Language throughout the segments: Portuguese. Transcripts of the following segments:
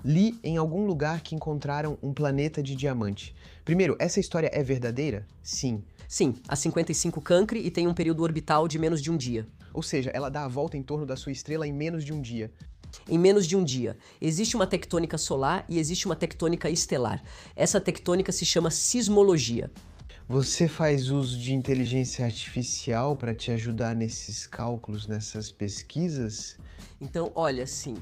Li em algum lugar que encontraram um planeta de diamante. Primeiro, essa história é verdadeira? Sim. Sim, há 55 Cancri e tem um período orbital de menos de um dia. Ou seja, ela dá a volta em torno da sua estrela em menos de um dia. Em menos de um dia. Existe uma tectônica solar e existe uma tectônica estelar. Essa tectônica se chama sismologia. Você faz uso de inteligência artificial para te ajudar nesses cálculos, nessas pesquisas? Então, olha, sim.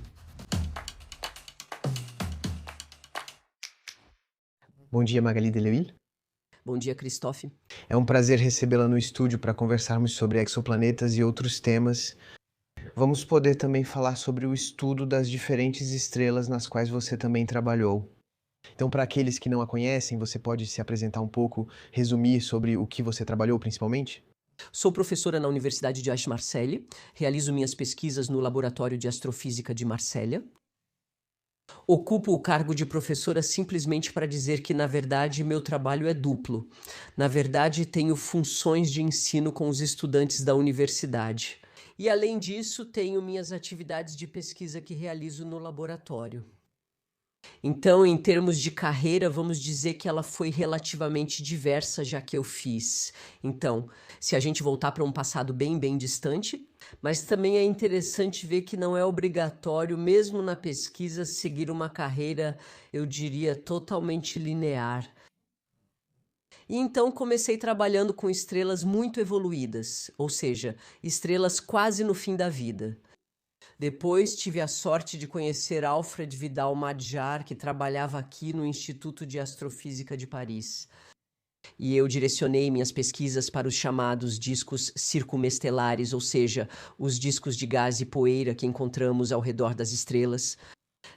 Bom dia, Magali Deleuil. Bom dia, Christophe. É um prazer recebê-la no estúdio para conversarmos sobre exoplanetas e outros temas. Vamos poder também falar sobre o estudo das diferentes estrelas nas quais você também trabalhou. Então, para aqueles que não a conhecem, você pode se apresentar um pouco, resumir sobre o que você trabalhou principalmente? Sou professora na Universidade de Aix-Marseille, realizo minhas pesquisas no Laboratório de Astrofísica de Marselha. Ocupo o cargo de professora simplesmente para dizer que, na verdade, meu trabalho é duplo. Na verdade, tenho funções de ensino com os estudantes da universidade. E, além disso, tenho minhas atividades de pesquisa que realizo no laboratório. Então, em termos de carreira, vamos dizer que ela foi relativamente diversa, já que eu fiz. Então, se a gente voltar para um passado bem distante, mas também é interessante ver que não é obrigatório, mesmo na pesquisa, seguir uma carreira, eu diria, totalmente linear. E então comecei trabalhando com estrelas muito evoluídas, ou seja, estrelas quase no fim da vida. Depois tive a sorte de conhecer Alfred Vidal Madjar, que trabalhava aqui no Instituto de Astrofísica de Paris. E eu direcionei minhas pesquisas para os chamados discos circumestelares, ou seja, os discos de gás e poeira que encontramos ao redor das estrelas.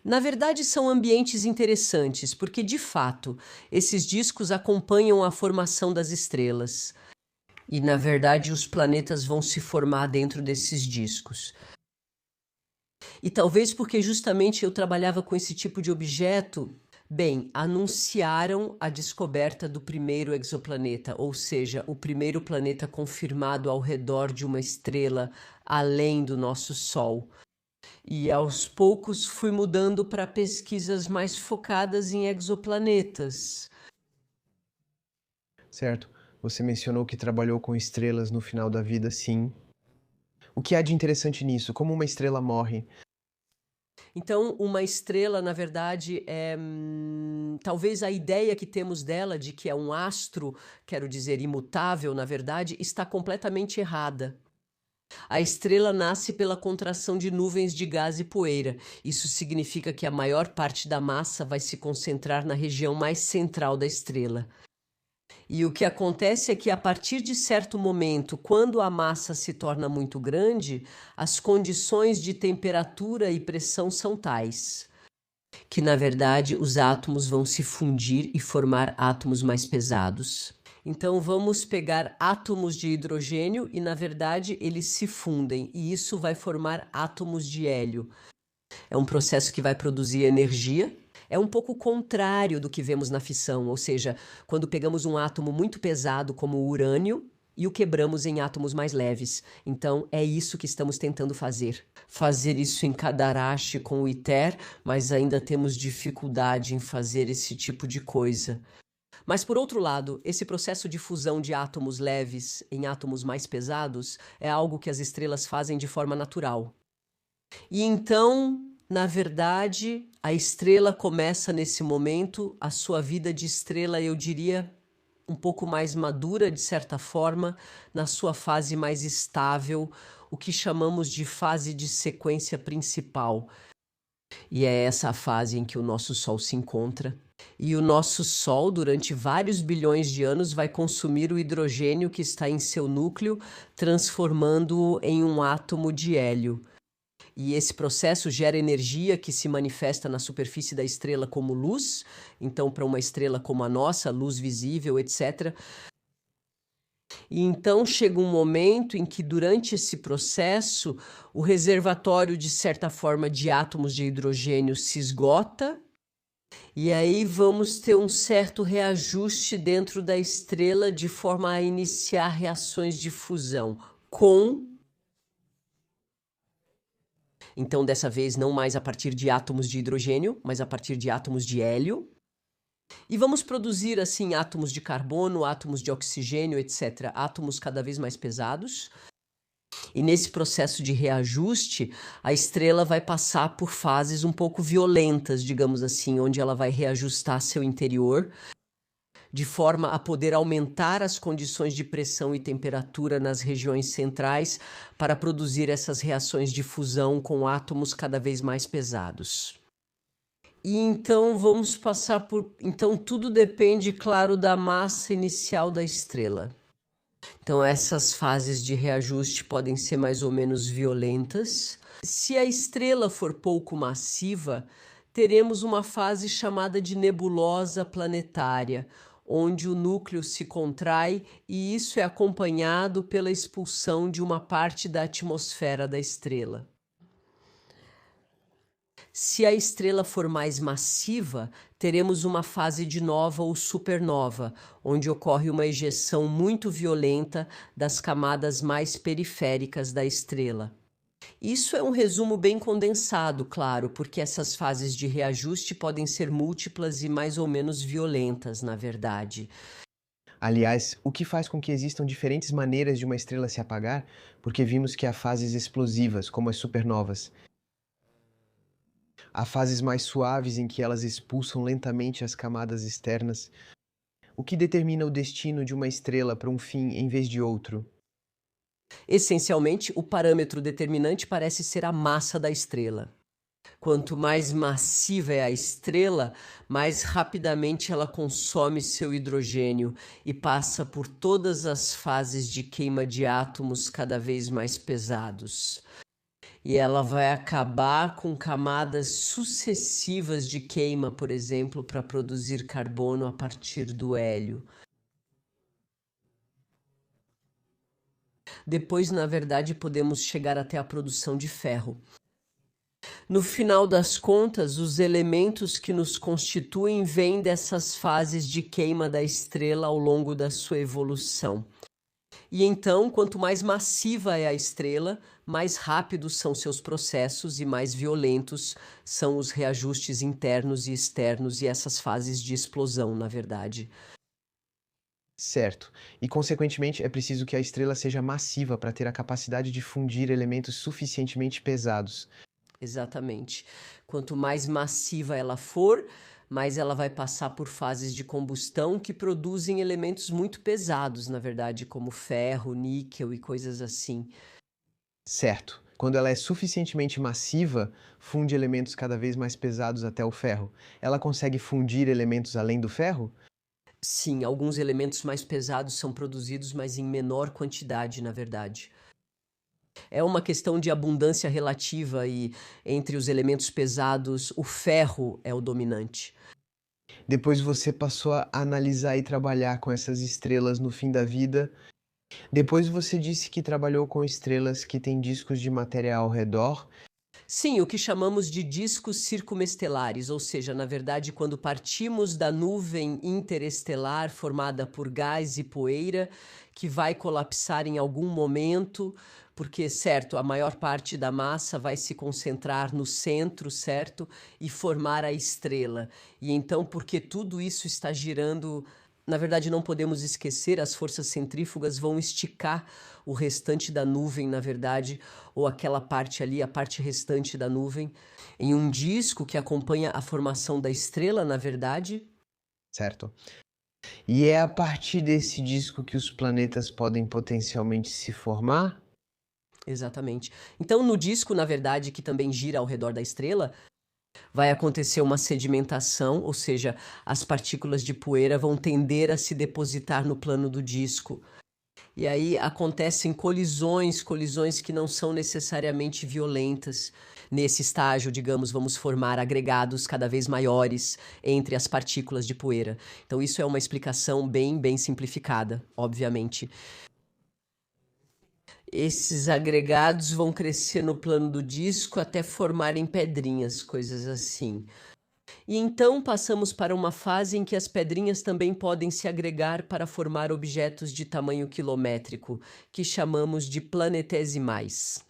Na verdade, são ambientes interessantes, porque, de fato, esses discos acompanham a formação das estrelas. E, na verdade, os planetas vão se formar dentro desses discos. E talvez porque justamente eu trabalhava com esse tipo de objeto, bem, anunciaram a descoberta do primeiro exoplaneta, ou seja, o primeiro planeta confirmado ao redor de uma estrela além do nosso Sol. E aos poucos fui mudando para pesquisas mais focadas em exoplanetas. Certo. Você mencionou que trabalhou com estrelas no final da vida, sim. O que há de interessante nisso? Como uma estrela morre? Então, uma estrela, na verdade, talvez a ideia que temos dela de que é um astro, quero dizer, imutável, na verdade, está completamente errada. A estrela nasce pela contração de nuvens de gás e poeira. Isso significa que a maior parte da massa vai se concentrar na região mais central da estrela. E o que acontece é que, a partir de certo momento, quando a massa se torna muito grande, as condições de temperatura e pressão são tais que, na verdade, os átomos vão se fundir e formar átomos mais pesados. Então, vamos pegar átomos de hidrogênio e, na verdade, eles se fundem, e isso vai formar átomos de hélio. É um processo que vai produzir energia. É um pouco contrário do que vemos na fissão, ou seja, quando pegamos um átomo muito pesado como o urânio e o quebramos em átomos mais leves. Então, é isso que estamos tentando fazer. Fazer isso em Cadarache com o ITER, mas ainda temos dificuldade em fazer esse tipo de coisa. Mas, por outro lado, esse processo de fusão de átomos leves em átomos mais pesados é algo que as estrelas fazem de forma natural. E então, na verdade, a estrela começa nesse momento a sua vida de estrela, eu diria, um pouco mais madura, de certa forma, na sua fase mais estável, o que chamamos de fase de sequência principal. E é essa a fase em que o nosso Sol se encontra. E o nosso Sol, durante vários bilhões de anos, vai consumir o hidrogênio que está em seu núcleo, transformando-o em um átomo de hélio. E esse processo gera energia que se manifesta na superfície da estrela como luz. Então, para uma estrela como a nossa, luz visível, etc. E então chega um momento em que, durante esse processo, o reservatório, de certa forma, de átomos de hidrogênio se esgota. E aí vamos ter um certo reajuste dentro da estrela de forma a iniciar reações de fusão com Então, dessa vez, não mais a partir de átomos de hidrogênio, mas a partir de átomos de hélio. E vamos produzir, assim, átomos de carbono, átomos de oxigênio, etc. Átomos cada vez mais pesados. E nesse processo de reajuste, a estrela vai passar por fases um pouco violentas, digamos assim, onde ela vai reajustar seu interior, de forma a poder aumentar as condições de pressão e temperatura nas regiões centrais para produzir essas reações de fusão com átomos cada vez mais pesados. E então vamos passar por... Então tudo depende, claro, da massa inicial da estrela. Então essas fases de reajuste podem ser mais ou menos violentas. Se a estrela for pouco massiva, teremos uma fase chamada de nebulosa planetária, onde o núcleo se contrai e isso é acompanhado pela expulsão de uma parte da atmosfera da estrela. Se a estrela for mais massiva, teremos uma fase de nova ou supernova, onde ocorre uma ejeção muito violenta das camadas mais periféricas da estrela. Isso é um resumo bem condensado, claro, porque essas fases de reajuste podem ser múltiplas e mais ou menos violentas, na verdade. Aliás, o que faz com que existam diferentes maneiras de uma estrela se apagar, porque vimos que há fases explosivas, como as supernovas. Há fases mais suaves em que elas expulsam lentamente as camadas externas. O que determina o destino de uma estrela para um fim em vez de outro? Essencialmente, o parâmetro determinante parece ser a massa da estrela. Quanto mais massiva é a estrela, mais rapidamente ela consome seu hidrogênio e passa por todas as fases de queima de átomos cada vez mais pesados. E ela vai acabar com camadas sucessivas de queima, por exemplo, para produzir carbono a partir do hélio. Depois, na verdade, podemos chegar até a produção de ferro. No final das contas, os elementos que nos constituem vêm dessas fases de queima da estrela ao longo da sua evolução. E então, quanto mais massiva é a estrela, mais rápidos são seus processos e mais violentos são os reajustes internos e externos e essas fases de explosão, na verdade. Certo. E, consequentemente, é preciso que a estrela seja massiva para ter a capacidade de fundir elementos suficientemente pesados. Exatamente. Quanto mais massiva ela for, mais ela vai passar por fases de combustão que produzem elementos muito pesados, na verdade, como ferro, níquel e coisas assim. Certo. Quando ela é suficientemente massiva, funde elementos cada vez mais pesados até o ferro. Ela consegue fundir elementos além do ferro? Sim, alguns elementos mais pesados são produzidos, mas em menor quantidade, na verdade. É uma questão de abundância relativa e entre os elementos pesados, o ferro é o dominante. Depois você passou a analisar e trabalhar com essas estrelas no fim da vida. Depois você disse que trabalhou com estrelas que têm discos de matéria ao redor. Sim, o que chamamos de discos circumestelares, ou seja, na verdade, quando partimos da nuvem interestelar formada por gás e poeira, que vai colapsar em algum momento, porque, certo, a maior parte da massa vai se concentrar no centro, certo, e formar a estrela. E então, porque tudo isso está girando, na verdade, não podemos esquecer, as forças centrífugas vão esticar o restante da nuvem, na verdade, ou aquela parte ali, a parte restante da nuvem, em um disco que acompanha a formação da estrela, na verdade. Certo. E é a partir desse disco que os planetas podem potencialmente se formar? Exatamente. Então, no disco, na verdade, que também gira ao redor da estrela, vai acontecer uma sedimentação, ou seja, as partículas de poeira vão tender a se depositar no plano do disco. E aí acontecem colisões que não são necessariamente violentas. Nesse estágio, digamos, vamos formar agregados cada vez maiores entre as partículas de poeira. Então, isso é uma explicação bem simplificada, obviamente. Esses agregados vão crescer no plano do disco até formarem pedrinhas, coisas assim. E então passamos para uma fase em que as pedrinhas também podem se agregar para formar objetos de tamanho quilométrico, que chamamos de planetesimais.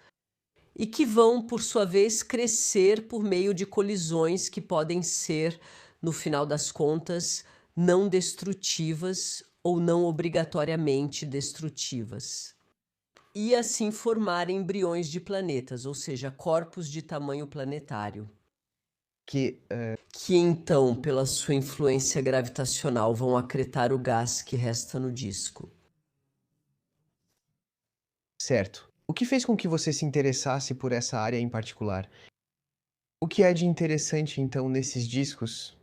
e que vão, por sua vez, crescer por meio de colisões que podem ser, no final das contas, não destrutivas ou não obrigatoriamente destrutivas. E assim formar embriões de planetas, ou seja, corpos de tamanho planetário. Que então, pela sua influência gravitacional, vão acretar o gás que resta no disco. Certo. O que fez com que você se interessasse por essa área em particular? O que é de interessante, então, nesses discos?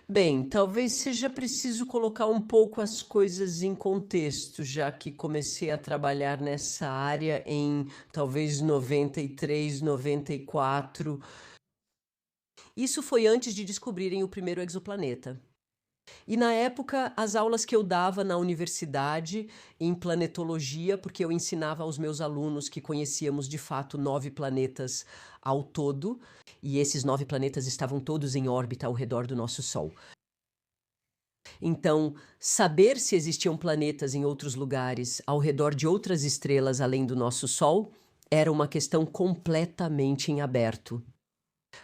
Bem, talvez seja preciso colocar um pouco as coisas em contexto, já que comecei a trabalhar nessa área em talvez 93, 94. Isso foi antes de descobrirem o primeiro exoplaneta. E na época, as aulas que eu dava na universidade em planetologia, porque eu ensinava aos meus alunos que conhecíamos de fato 9 planetas ao todo, e esses 9 planetas estavam todos em órbita ao redor do nosso Sol. Então, saber se existiam planetas em outros lugares ao redor de outras estrelas além do nosso Sol era uma questão completamente em aberto.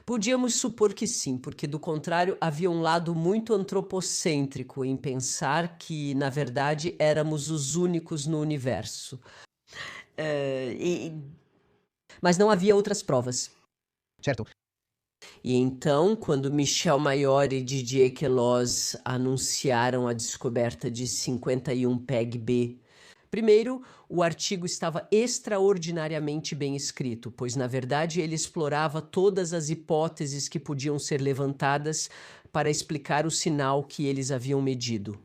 Podíamos supor que sim, porque do contrário havia um lado muito antropocêntrico em pensar que, na verdade, éramos os únicos no universo. Mas não havia outras provas. Certo. E então, quando Michel Mayor e Didier Queloz anunciaram a descoberta de 51 PEG-B, primeiro, o artigo estava extraordinariamente bem escrito, pois, na verdade, ele explorava todas as hipóteses que podiam ser levantadas para explicar o sinal que eles haviam medido.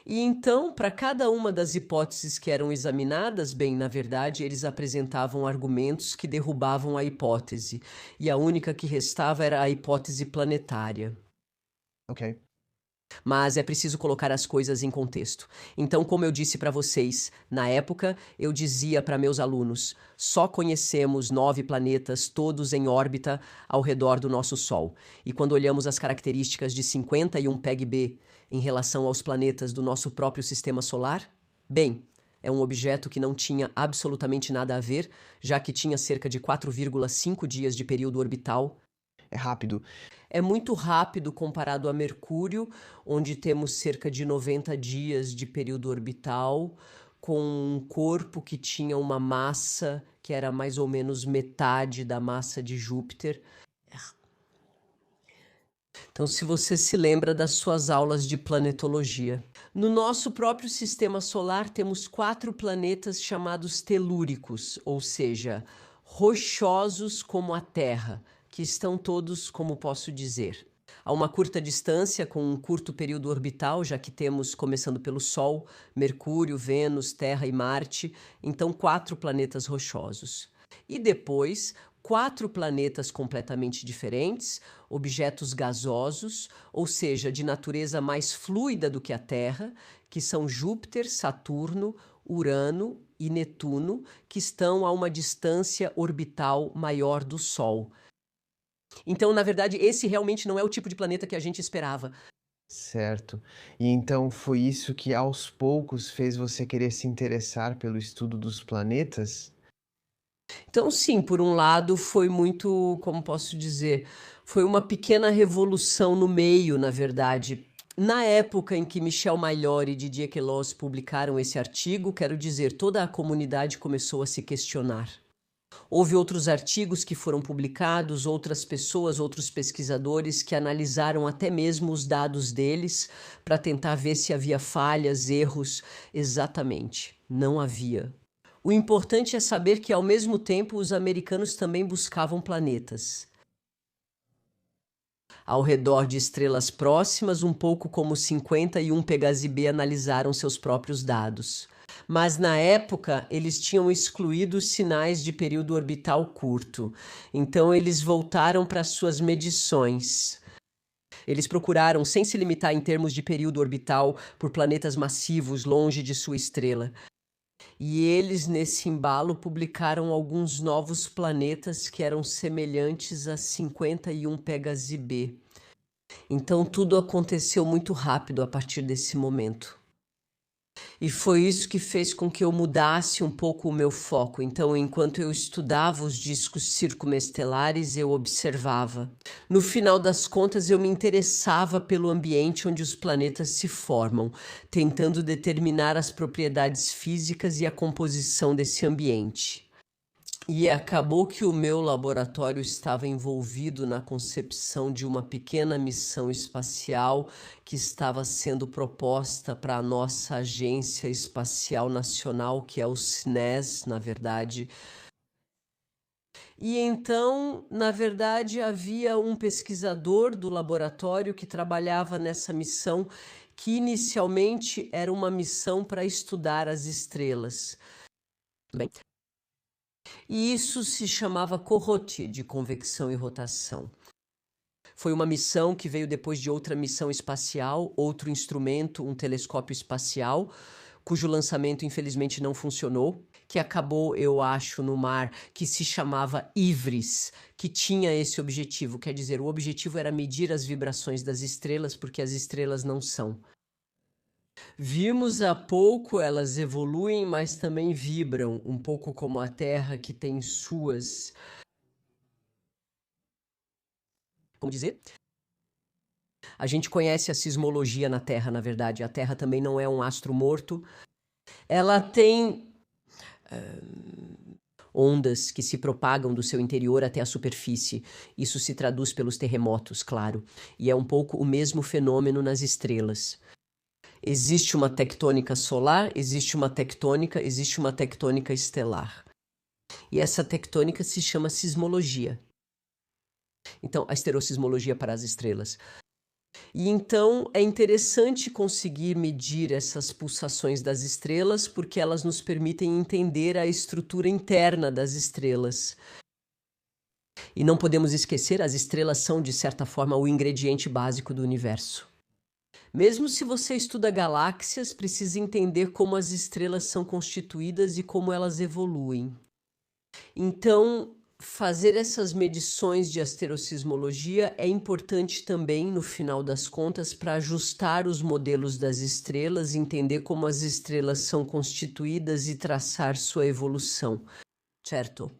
E então, para cada uma das hipóteses que eram examinadas, bem, na verdade, eles apresentavam argumentos que derrubavam a hipótese, e a única que restava era a hipótese planetária. Ok. Mas é preciso colocar as coisas em contexto. Então, como eu disse para vocês, na época eu dizia para meus alunos: só conhecemos 9 planetas, todos em órbita ao redor do nosso Sol. E quando olhamos as características de 51 PEG-B em relação aos planetas do nosso próprio sistema solar, bem, é um objeto que não tinha absolutamente nada a ver, já que tinha cerca de 4,5 dias de período orbital. É rápido. É muito rápido comparado a Mercúrio, onde temos cerca de 90 dias de período orbital, com um corpo que tinha uma massa que era mais ou menos metade da massa de Júpiter. Então, se você se lembra das suas aulas de planetologia. No nosso próprio sistema solar, temos 4 planetas chamados telúricos, ou seja, rochosos como a Terra, que estão todos, como posso dizer, a uma curta distância, com um curto período orbital, já que temos, começando pelo Sol, Mercúrio, Vênus, Terra e Marte, então 4 planetas rochosos. E depois, 4 planetas completamente diferentes, objetos gasosos, ou seja, de natureza mais fluida do que a Terra, que são Júpiter, Saturno, Urano e Netuno, que estão a uma distância orbital maior do Sol. Então, na verdade, esse realmente não é o tipo de planeta que a gente esperava. Certo. E então foi isso que aos poucos fez você querer se interessar pelo estudo dos planetas? Então, sim, por um lado, foi muito, como posso dizer, foi uma pequena revolução no meio, na verdade. Na época em que Michel Mayor e Didier Queloz publicaram esse artigo, quero dizer, toda a comunidade começou a se questionar. Houve outros artigos que foram publicados, outras pessoas, outros pesquisadores que analisaram até mesmo os dados deles para tentar ver se havia falhas, erros. Exatamente, não havia. O importante é saber que, ao mesmo tempo, os americanos também buscavam planetas. Ao redor de estrelas próximas, um pouco como 51 Pegasi B analisaram seus próprios dados. Mas na época eles tinham excluído os sinais de período orbital curto. Então eles voltaram para suas medições. Eles procuraram, sem se limitar em termos de período orbital, por planetas massivos longe de sua estrela. E eles, nesse embalo, publicaram alguns novos planetas que eram semelhantes a 51 Pegasi B. Então tudo aconteceu muito rápido a partir desse momento. E foi isso que fez com que eu mudasse um pouco o meu foco. Então, enquanto eu estudava os discos circumestelares, eu observava. No final das contas, eu me interessava pelo ambiente onde os planetas se formam, tentando determinar as propriedades físicas e a composição desse ambiente. E acabou que o meu laboratório estava envolvido na concepção de uma pequena missão espacial que estava sendo proposta para a nossa Agência Espacial Nacional, que é o CNES, na verdade. E então, na verdade, havia um pesquisador do laboratório que trabalhava nessa missão, que inicialmente era uma missão para estudar as estrelas. Bem, e isso se chamava Corot, de convecção e rotação. Foi uma missão que veio depois de outra missão espacial, outro instrumento, um telescópio espacial, cujo lançamento infelizmente não funcionou, que acabou, eu acho, no mar, que se chamava IVRIS, que tinha esse objetivo. Quer dizer, o objetivo era medir as vibrações das estrelas, porque as estrelas não são. Vimos há pouco, elas evoluem, mas também vibram, um pouco como a Terra, que tem suas... Como dizer? A gente conhece a sismologia na Terra, na verdade. A Terra também não é um astro morto. Ela tem ondas que se propagam do seu interior até a superfície. Isso se traduz pelos terremotos, claro. E é um pouco o mesmo fenômeno nas estrelas. Existe uma tectônica solar, existe uma tectônica estelar. E essa tectônica se chama sismologia. Então, a esterosismologia para as estrelas. E então é interessante conseguir medir essas pulsações das estrelas, porque elas nos permitem entender a estrutura interna das estrelas. E não podemos esquecer, as estrelas são, de certa forma, o ingrediente básico do universo. Mesmo se você estuda galáxias, precisa entender como as estrelas são constituídas e como elas evoluem. Então, fazer essas medições de asterosismologia é importante também, no final das contas, para ajustar os modelos das estrelas, entender como as estrelas são constituídas e traçar sua evolução, certo?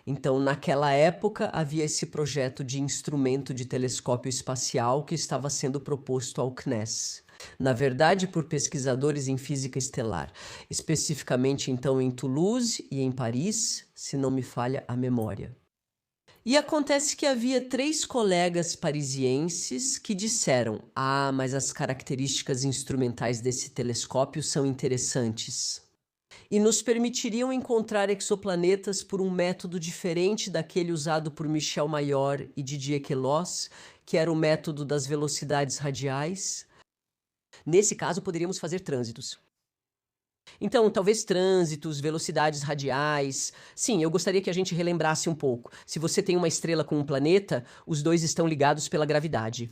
Então, naquela época, havia esse projeto de instrumento de telescópio espacial que estava sendo proposto ao CNES. Na verdade, por pesquisadores em física estelar, especificamente então em Toulouse e em Paris, se não me falha a memória. E acontece que havia 3 colegas parisienses que disseram: "Ah, mas as características instrumentais desse telescópio são interessantes e nos permitiriam encontrar exoplanetas por um método diferente daquele usado por Michel Mayor e Didier Queloz, que era o método das velocidades radiais. Nesse caso, poderíamos fazer trânsitos." Então, talvez trânsitos, velocidades radiais... Sim, eu gostaria que a gente relembrasse um pouco. Se você tem uma estrela com um planeta, os dois estão ligados pela gravidade.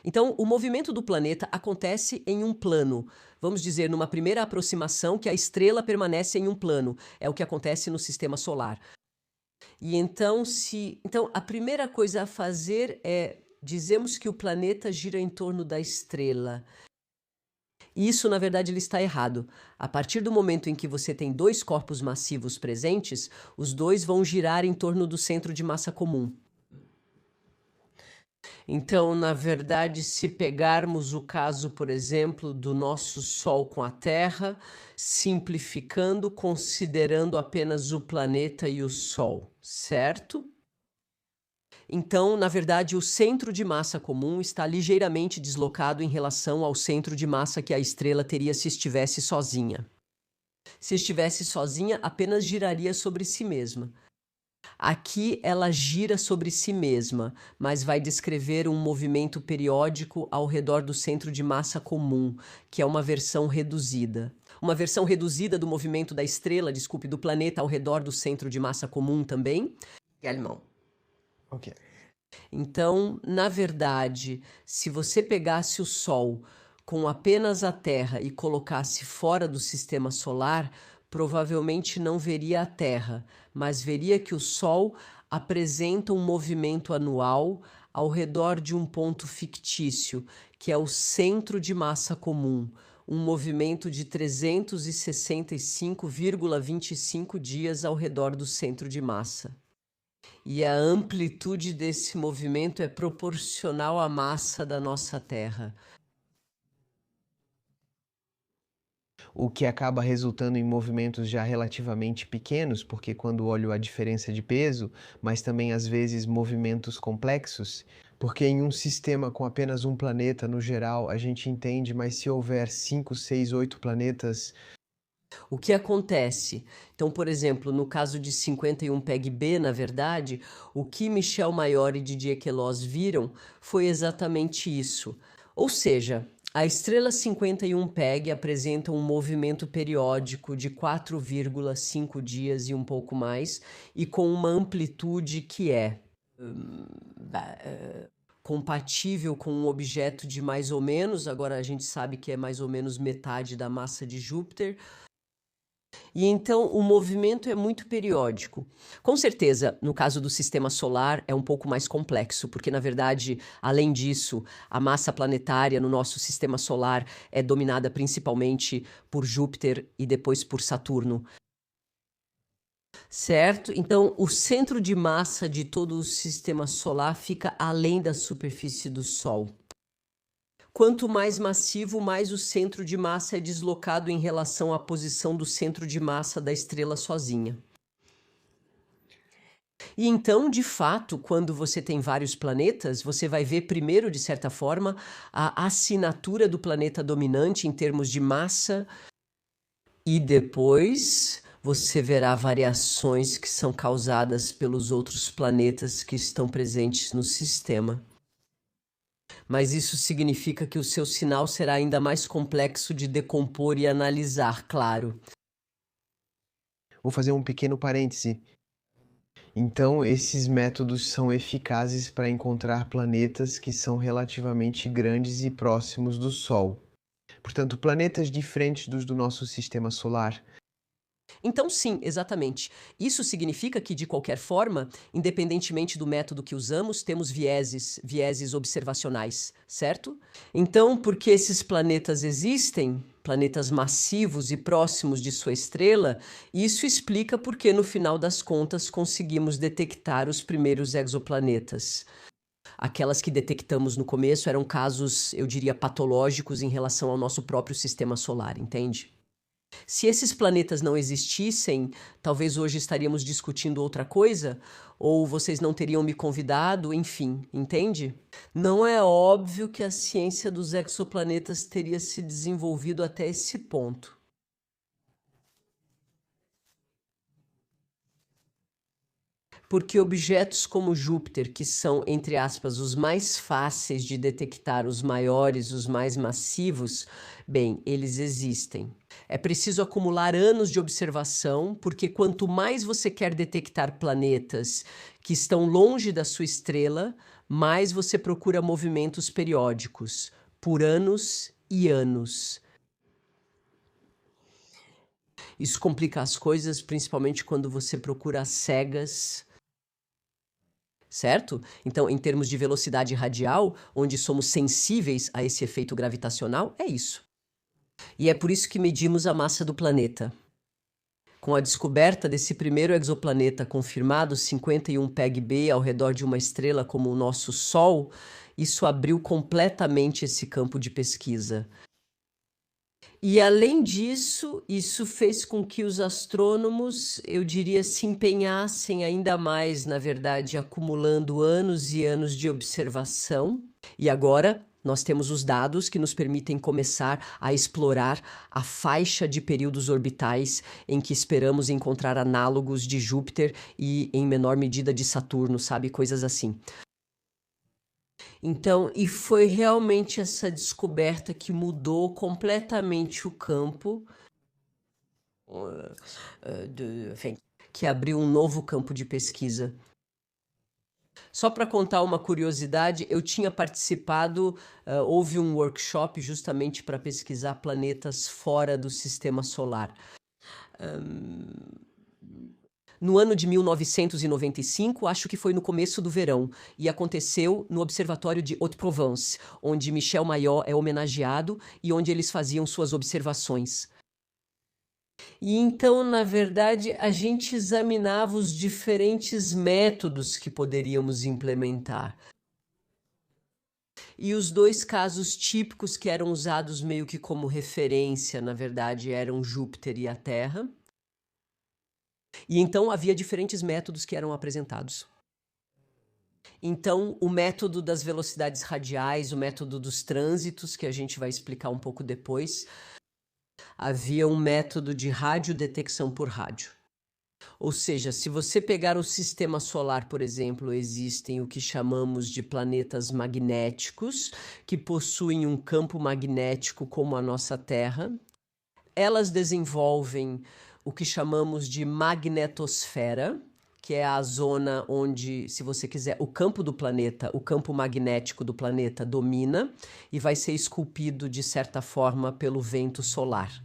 Então, o movimento do planeta acontece em um plano. Vamos dizer, numa primeira aproximação, que a estrela permanece em um plano. É o que acontece no sistema solar. E então, a primeira coisa a fazer é... Dizemos que o planeta gira em torno da estrela. Isso, na verdade, ele está errado. A partir do momento em que você tem 2 corpos massivos presentes, os 2 vão girar em torno do centro de massa comum. Então, na verdade, se pegarmos o caso, por exemplo, do nosso Sol com a Terra, simplificando, considerando apenas o planeta e o Sol, certo? Então, na verdade, o centro de massa comum está ligeiramente deslocado em relação ao centro de massa que a estrela teria se estivesse sozinha. Se estivesse sozinha, apenas giraria sobre si mesma. Aqui ela gira sobre si mesma, mas vai descrever um movimento periódico ao redor do centro de massa comum, que é uma versão reduzida. Uma versão reduzida do movimento da estrela, do planeta ao redor do centro de massa comum também. É alemão. Ok. Então, na verdade, se você pegasse o Sol com apenas a Terra e colocasse fora do sistema solar, provavelmente não veria a Terra, mas veria que o Sol apresenta um movimento anual ao redor de um ponto fictício, que é o centro de massa comum, um movimento de 365,25 dias ao redor do centro de massa. E a amplitude desse movimento é proporcional à massa da nossa Terra. O que acaba resultando em movimentos já relativamente pequenos, porque quando olho a diferença de peso, mas também às vezes movimentos complexos, porque em um sistema com apenas um planeta, no geral, a gente entende, mas se houver 5, 6, 8 planetas. O que acontece? Então, por exemplo, no caso de 51 PEG-B, na verdade, o que Michel Mayor e Didier Queloz viram foi exatamente isso. Ou seja, a estrela 51 PEG apresenta um movimento periódico de 4,5 dias e um pouco mais, e com uma amplitude que é compatível com um objeto de mais ou menos, agora a gente sabe que é mais ou menos metade da massa de Júpiter. E então o movimento é muito periódico. Com certeza, no caso do sistema solar, é um pouco mais complexo, porque, na verdade, além disso, a massa planetária no nosso sistema solar é dominada principalmente por Júpiter e depois por Saturno. Certo? Então, o centro de massa de todo o sistema solar fica além da superfície do Sol. Quanto mais massivo, mais o centro de massa é deslocado em relação à posição do centro de massa da estrela sozinha. E então, de fato, quando você tem vários planetas, você vai ver primeiro, de certa forma, a assinatura do planeta dominante em termos de massa, e depois você verá variações que são causadas pelos outros planetas que estão presentes no sistema. Mas isso significa que o seu sinal será ainda mais complexo de decompor e analisar, claro. Vou fazer um pequeno parêntese. Então, esses métodos são eficazes para encontrar planetas que são relativamente grandes e próximos do Sol. Portanto, planetas diferentes dos do nosso sistema solar. Então, sim, exatamente. Isso significa que, de qualquer forma, independentemente do método que usamos, temos vieses observacionais, certo? Então, porque esses planetas existem, planetas massivos e próximos de sua estrela, isso explica porque, no final das contas, conseguimos detectar os primeiros exoplanetas. Aquelas que detectamos no começo eram casos, eu diria, patológicos em relação ao nosso próprio sistema solar, entende? Se esses planetas não existissem, talvez hoje estaríamos discutindo outra coisa, ou vocês não teriam me convidado, enfim, entende? Não é óbvio que a ciência dos exoplanetas teria se desenvolvido até esse ponto. Porque objetos como Júpiter, que são, entre aspas, os mais fáceis de detectar, os maiores, os mais massivos, bem, eles existem. É preciso acumular anos de observação, porque quanto mais você quer detectar planetas que estão longe da sua estrela, mais você procura movimentos periódicos, por anos e anos. Isso complica as coisas, principalmente quando você procura às cegas, certo? Então, em termos de velocidade radial, onde somos sensíveis a esse efeito gravitacional, é isso. E é por isso que medimos a massa do planeta. Com a descoberta desse primeiro exoplaneta confirmado, 51 PEG-B, ao redor de uma estrela como o nosso Sol, isso abriu completamente esse campo de pesquisa. E, além disso, isso fez com que os astrônomos, eu diria, se empenhassem ainda mais, na verdade, acumulando anos e anos de observação. E agora nós temos os dados que nos permitem começar a explorar a faixa de períodos orbitais em que esperamos encontrar análogos de Júpiter e, em menor medida, de Saturno, sabe? Coisas assim. Então, e foi realmente essa descoberta que mudou completamente o campo, enfim, que abriu um novo campo de pesquisa. Só para contar uma curiosidade, eu tinha participado, houve um workshop justamente para pesquisar planetas fora do sistema solar. no ano de 1995, acho que foi no começo do verão, e aconteceu no Observatório de Haute-Provence, onde Michel Mayor é homenageado e onde eles faziam suas observações. E então, na verdade, a gente examinava os diferentes métodos que poderíamos implementar. E os dois casos típicos que eram usados meio que como referência, na verdade, eram Júpiter e a Terra. E então havia diferentes métodos que eram apresentados. Então, o método das velocidades radiais, o método dos trânsitos, que a gente vai explicar um pouco depois, havia um método de radiodetecção por rádio. Ou seja, se você pegar o sistema solar, por exemplo, existem o que chamamos de planetas magnéticos, que possuem um campo magnético como a nossa Terra. Elas desenvolvem o que chamamos de magnetosfera, que é a zona onde, se você quiser, o campo do planeta, o campo magnético do planeta domina e vai ser esculpido de certa forma pelo vento solar.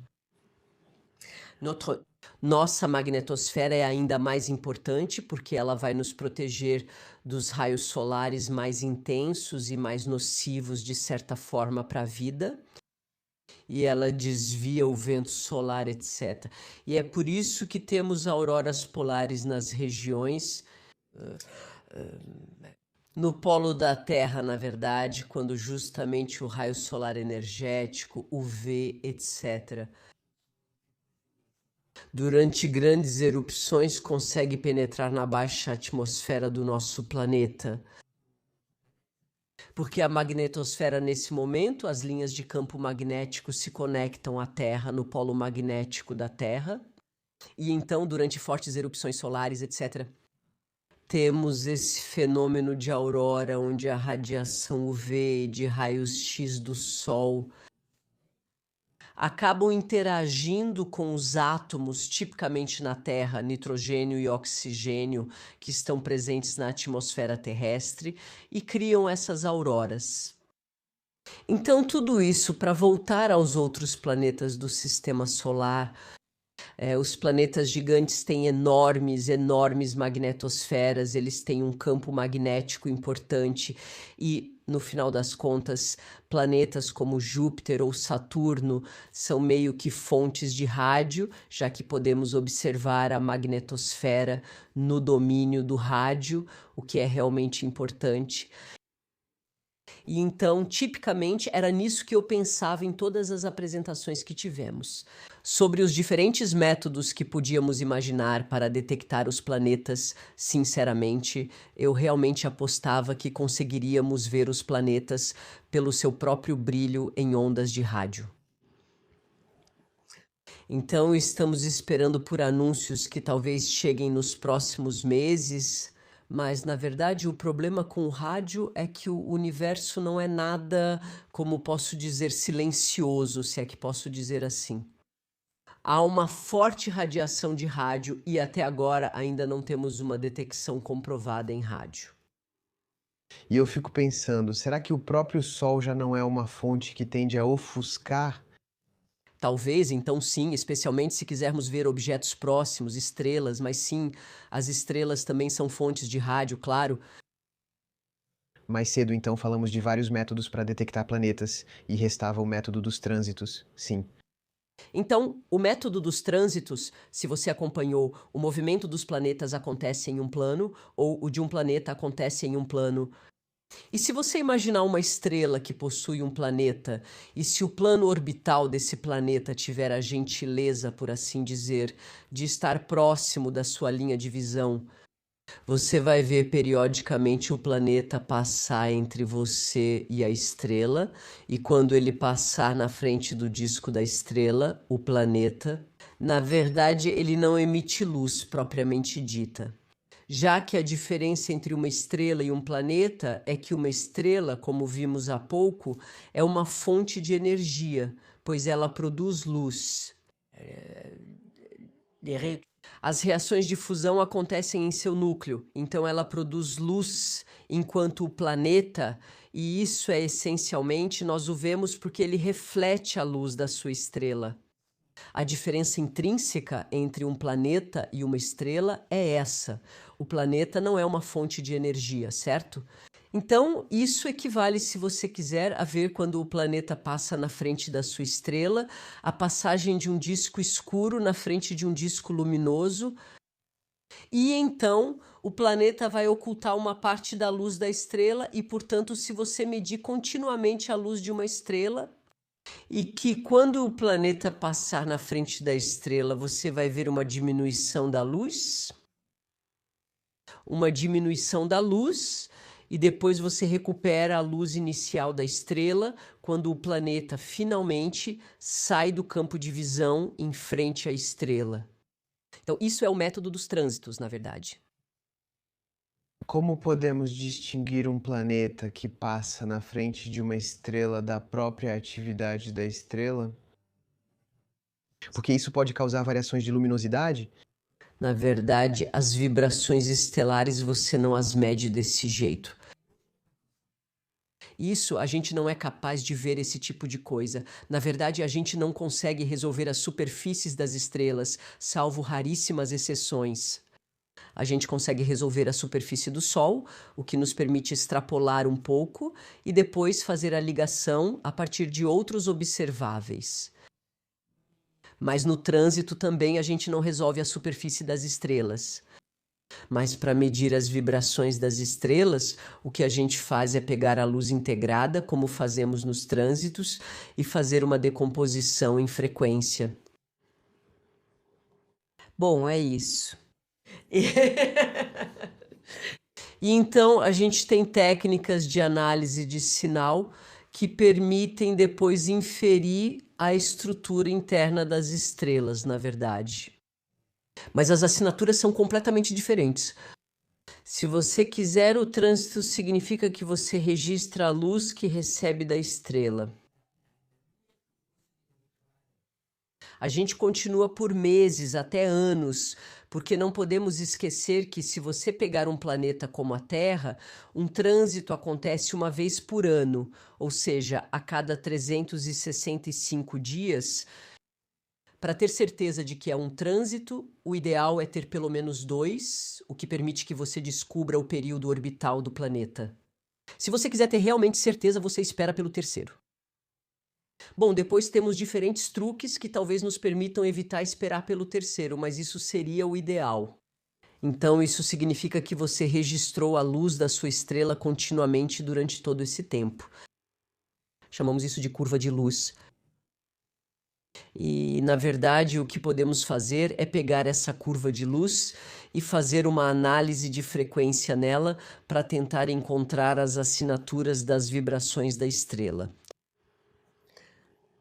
Nossa magnetosfera é ainda mais importante porque ela vai nos proteger dos raios solares mais intensos e mais nocivos, de certa forma, para a vida. E ela desvia o vento solar, etc. E é por isso que temos auroras polares nas regiões no polo da Terra, na verdade, quando justamente o raio solar energético, UV, etc., durante grandes erupções consegue penetrar na baixa atmosfera do nosso planeta. Porque a magnetosfera, nesse momento, as linhas de campo magnético se conectam à Terra, no polo magnético da Terra. E então, durante fortes erupções solares, etc., temos esse fenômeno de aurora, onde a radiação UV de raios X do Sol acabam interagindo com os átomos, tipicamente na Terra, nitrogênio e oxigênio, que estão presentes na atmosfera terrestre, e criam essas auroras. Então, tudo isso para voltar aos outros planetas do sistema solar. Os planetas gigantes têm enormes magnetosferas, eles têm um campo magnético importante e, no final das contas, planetas como Júpiter ou Saturno são meio que fontes de rádio, já que podemos observar a magnetosfera no domínio do rádio, o que é realmente importante. E então, tipicamente, era nisso que eu pensava em todas as apresentações que tivemos. Sobre os diferentes métodos que podíamos imaginar para detectar os planetas, sinceramente, eu realmente apostava que conseguiríamos ver os planetas pelo seu próprio brilho em ondas de rádio. Então, estamos esperando por anúncios que talvez cheguem nos próximos meses. Mas, na verdade, o problema com o rádio é que o universo não é nada, como posso dizer, silencioso, se é que posso dizer assim. Há uma forte radiação de rádio e até agora ainda não temos uma detecção comprovada em rádio. E eu fico pensando, será que o próprio Sol já não é uma fonte que tende a ofuscar? Talvez, então sim, especialmente se quisermos ver objetos próximos, estrelas, mas sim, as estrelas também são fontes de rádio, claro. Mais cedo, então, falamos de vários métodos para detectar planetas e restava o método dos trânsitos, sim. Então, o método dos trânsitos, se você acompanhou, o movimento dos planetas acontece em um plano, ou o de um planeta acontece em um plano. E se você imaginar uma estrela que possui um planeta, e se o plano orbital desse planeta tiver a gentileza, por assim dizer, de estar próximo da sua linha de visão, você vai ver periodicamente o planeta passar entre você e a estrela, e quando ele passar na frente do disco da estrela, o planeta, na verdade, ele não emite luz propriamente dita. Já que a diferença entre uma estrela e um planeta é que uma estrela, como vimos há pouco, é uma fonte de energia, pois ela produz luz. As reações de fusão acontecem em seu núcleo, então ela produz luz enquanto o planeta, e isso é essencialmente, nós o vemos porque ele reflete a luz da sua estrela. A diferença intrínseca entre um planeta e uma estrela é essa. O planeta não é uma fonte de energia, certo? Então, isso equivale, se você quiser, a ver quando o planeta passa na frente da sua estrela, a passagem de um disco escuro na frente de um disco luminoso, e então o planeta vai ocultar uma parte da luz da estrela e, portanto, se você medir continuamente a luz de uma estrela, e que quando o planeta passar na frente da estrela, você vai ver uma diminuição da luz, e depois você recupera a luz inicial da estrela quando o planeta finalmente sai do campo de visão em frente à estrela. Então, isso é o método dos trânsitos, na verdade. Como podemos distinguir um planeta que passa na frente de uma estrela da própria atividade da estrela? Porque isso pode causar variações de luminosidade? Na verdade, as vibrações estelares você não as mede desse jeito. Isso, a gente não é capaz de ver esse tipo de coisa. Na verdade, a gente não consegue resolver as superfícies das estrelas, salvo raríssimas exceções. A gente consegue resolver a superfície do Sol, o que nos permite extrapolar um pouco e depois fazer a ligação a partir de outros observáveis. Mas no trânsito também a gente não resolve a superfície das estrelas. Mas para medir as vibrações das estrelas, o que a gente faz é pegar a luz integrada, como fazemos nos trânsitos, e fazer uma decomposição em frequência. Bom, é isso. E então a gente tem técnicas de análise de sinal que permitem depois inferir a estrutura interna das estrelas, na verdade. Mas as assinaturas são completamente diferentes. Se você quiser, o trânsito significa que você registra a luz que recebe da estrela. A gente continua por meses, até anos, porque não podemos esquecer que, se você pegar um planeta como a Terra, um trânsito acontece uma vez por ano, ou seja, a cada 365 dias. Para ter certeza de que é um trânsito, o ideal é ter pelo menos 2, o que permite que você descubra o período orbital do planeta. Se você quiser ter realmente certeza, você espera pelo terceiro. Bom, depois temos diferentes truques que talvez nos permitam evitar esperar pelo terceiro, mas isso seria o ideal. Então, isso significa que você registrou a luz da sua estrela continuamente durante todo esse tempo. Chamamos isso de curva de luz. E, na verdade, o que podemos fazer é pegar essa curva de luz e fazer uma análise de frequência nela para tentar encontrar as assinaturas das vibrações da estrela.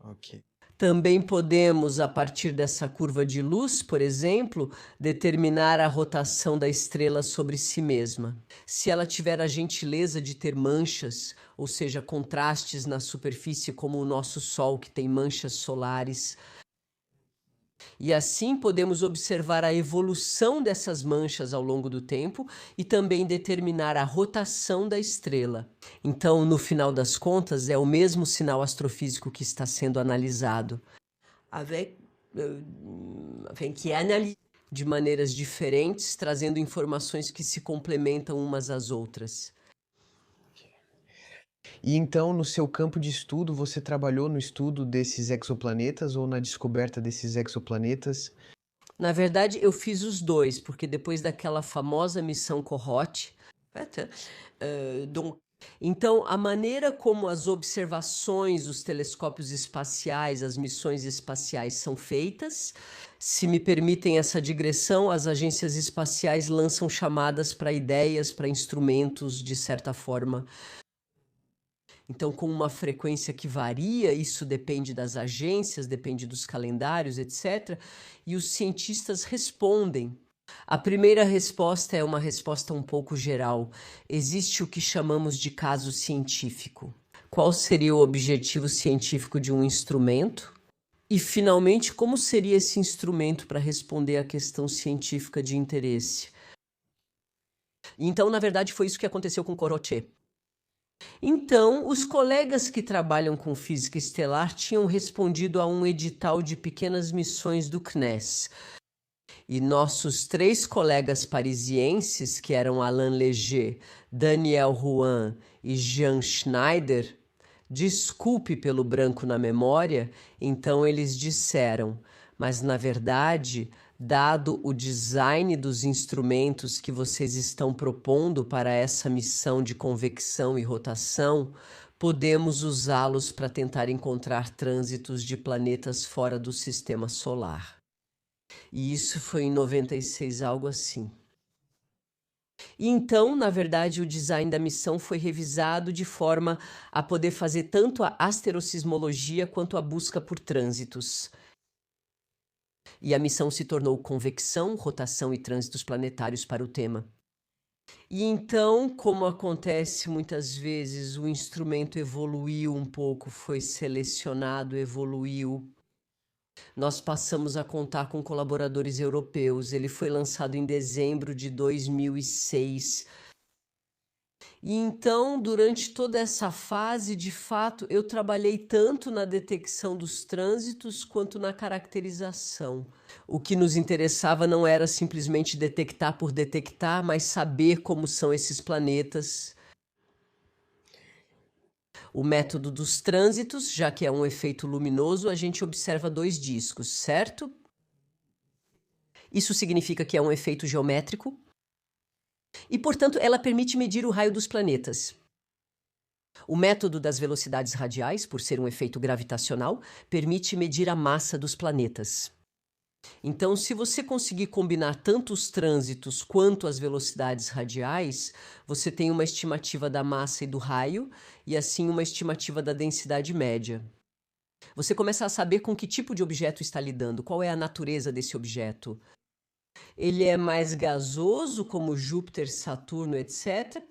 Ok. Também podemos, a partir dessa curva de luz, por exemplo, determinar a rotação da estrela sobre si mesma. Se ela tiver a gentileza de ter manchas, ou seja, contrastes na superfície, como o nosso Sol, que tem manchas solares. E assim podemos observar a evolução dessas manchas ao longo do tempo e também determinar a rotação da estrela. Então, no final das contas, é o mesmo sinal astrofísico que está sendo analisado. De maneiras diferentes, trazendo informações que se complementam umas às outras. E então, no seu campo de estudo, você trabalhou no estudo desses exoplanetas ou na descoberta desses exoplanetas? Na verdade, eu fiz os dois, porque depois daquela famosa missão Corot, então, a maneira como as observações, os telescópios espaciais, as missões espaciais são feitas, se me permitem essa digressão, as agências espaciais lançam chamadas para ideias, para instrumentos, de certa forma. Então, com uma frequência que varia, isso depende das agências, depende dos calendários, etc. E os cientistas respondem. A primeira resposta é uma resposta um pouco geral. Existe o que chamamos de caso científico. Qual seria o objetivo científico de um instrumento? E, finalmente, como seria esse instrumento para responder à questão científica de interesse? Então, na verdade, foi isso que aconteceu com Corot. Então, os colegas que trabalham com física estelar tinham respondido a um edital de pequenas missões do CNES. E nossos 3 colegas parisienses, que eram Alain Léger, Daniel Juan e Jean Schneider, desculpe pelo branco na memória, então eles disseram, mas na verdade, dado o design dos instrumentos que vocês estão propondo para essa missão de convecção e rotação, podemos usá-los para tentar encontrar trânsitos de planetas fora do sistema solar. E isso foi em 96, algo assim. E então, na verdade, o design da missão foi revisado de forma a poder fazer tanto a asterosismologia quanto a busca por trânsitos. E a missão se tornou convecção, rotação e trânsitos planetários para o tema. E então, como acontece muitas vezes, o instrumento evoluiu um pouco, foi selecionado, evoluiu. Nós passamos a contar com colaboradores europeus. Ele foi lançado em dezembro de 2006. E então, durante toda essa fase, de fato, eu trabalhei tanto na detecção dos trânsitos quanto na caracterização. O que nos interessava não era simplesmente detectar por detectar, mas saber como são esses planetas. O método dos trânsitos, já que é um efeito luminoso, a gente observa 2 discos, certo? Isso significa que é um efeito geométrico e, portanto, ela permite medir o raio dos planetas. O método das velocidades radiais, por ser um efeito gravitacional, permite medir a massa dos planetas. Então, se você conseguir combinar tanto os trânsitos quanto as velocidades radiais, você tem uma estimativa da massa e do raio, e assim uma estimativa da densidade média. Você começa a saber com que tipo de objeto está lidando, qual é a natureza desse objeto. Ele é mais gasoso, como Júpiter, Saturno, etc.,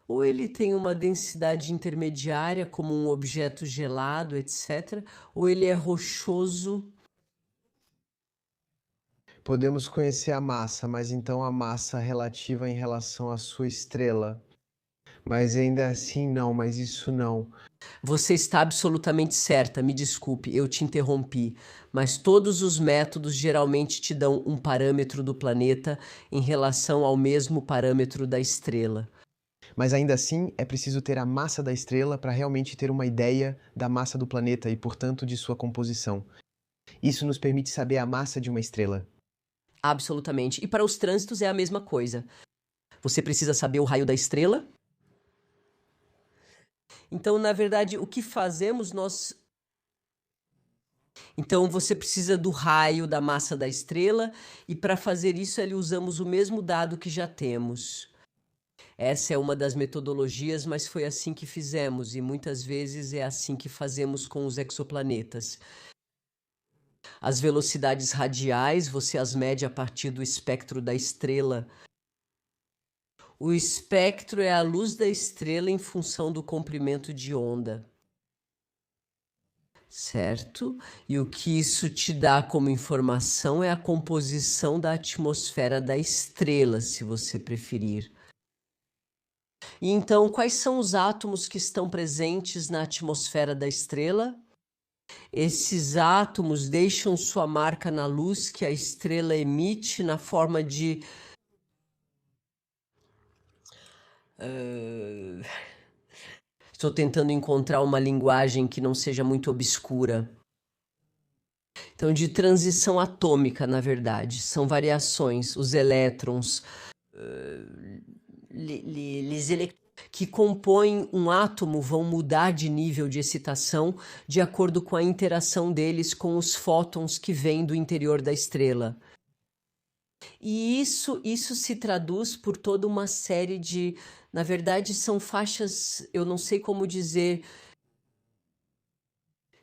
ou ele tem uma densidade intermediária, como um objeto gelado, etc., ou ele é rochoso. Podemos conhecer a massa, mas então a massa relativa em relação à sua estrela. Mas ainda assim não, mas isso não. Você está absolutamente certa, me desculpe, eu te interrompi, mas todos os métodos geralmente te dão um parâmetro do planeta em relação ao mesmo parâmetro da estrela. Mas ainda assim é preciso ter a massa da estrela para realmente ter uma ideia da massa do planeta e, portanto, de sua composição. Isso nos permite saber a massa de uma estrela. Absolutamente. E para os trânsitos é a mesma coisa. Você precisa saber o raio da estrela. Então, na verdade, o que fazemos nós. Então, você precisa do raio da massa da estrela, e para fazer isso, usamos o mesmo dado que já temos. Essa é uma das metodologias, mas foi assim que fizemos, e muitas vezes é assim que fazemos com os exoplanetas. As velocidades radiais, você as mede a partir do espectro da estrela. O espectro é a luz da estrela em função do comprimento de onda. Certo? E o que isso te dá como informação é a composição da atmosfera da estrela, se você preferir. E então, quais são os átomos que estão presentes na atmosfera da estrela? Esses átomos deixam sua marca na luz que a estrela emite na forma de estou tentando encontrar uma linguagem que não seja muito obscura. Então, de transição atômica, na verdade, são variações, os elétrons, que compõem um átomo vão mudar de nível de excitação de acordo com a interação deles com os fótons que vêm do interior da estrela. E isso se traduz por toda uma série de, na verdade, são faixas, eu não sei como dizer,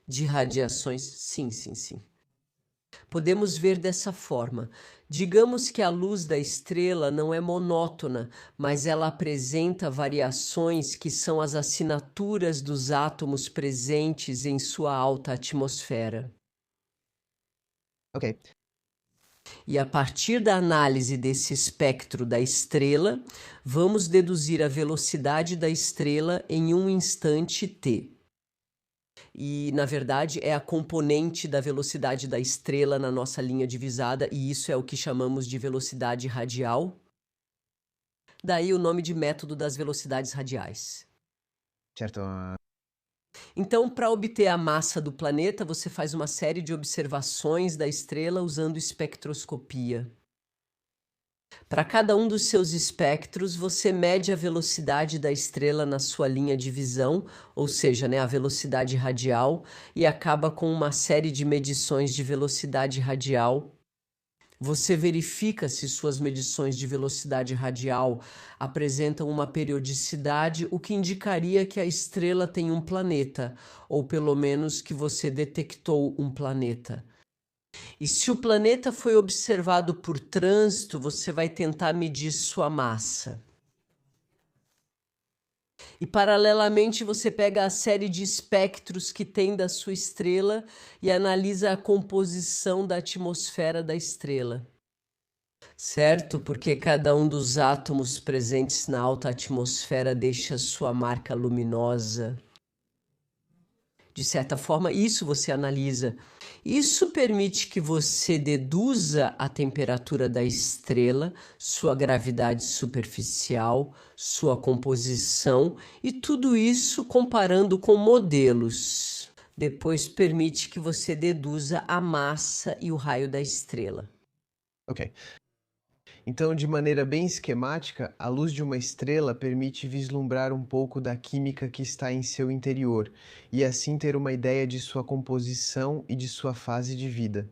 de radiações. Sim, sim, sim. Podemos ver dessa forma. Digamos que a luz da estrela não é monótona, mas ela apresenta variações que são as assinaturas dos átomos presentes em sua alta atmosfera. Ok. E a partir da análise desse espectro da estrela, vamos deduzir a velocidade da estrela em um instante t. E, na verdade, é a componente da velocidade da estrela na nossa linha divisada, e isso é o que chamamos de velocidade radial. Daí o nome de método das velocidades radiais. Certo? Então, para obter a massa do planeta, você faz uma série de observações da estrela usando espectroscopia. Para cada um dos seus espectros, você mede a velocidade da estrela na sua linha de visão, ou seja, a velocidade radial, e acaba com uma série de medições de velocidade radial. Você verifica se suas medições de velocidade radial apresentam uma periodicidade, o que indicaria que a estrela tem um planeta, ou pelo menos que você detectou um planeta. E se o planeta foi observado por trânsito, você vai tentar medir sua massa. E, paralelamente, você pega a série de espectros que tem da sua estrela e analisa a composição da atmosfera da estrela. Certo? Porque cada um dos átomos presentes na alta atmosfera deixa sua marca luminosa. De certa forma, isso você analisa. Isso permite que você deduza a temperatura da estrela, sua gravidade superficial, sua composição e tudo isso comparando com modelos. Depois permite que você deduza a massa e o raio da estrela. Ok. Então, de maneira bem esquemática, a luz de uma estrela permite vislumbrar um pouco da química que está em seu interior e assim ter uma ideia de sua composição e de sua fase de vida.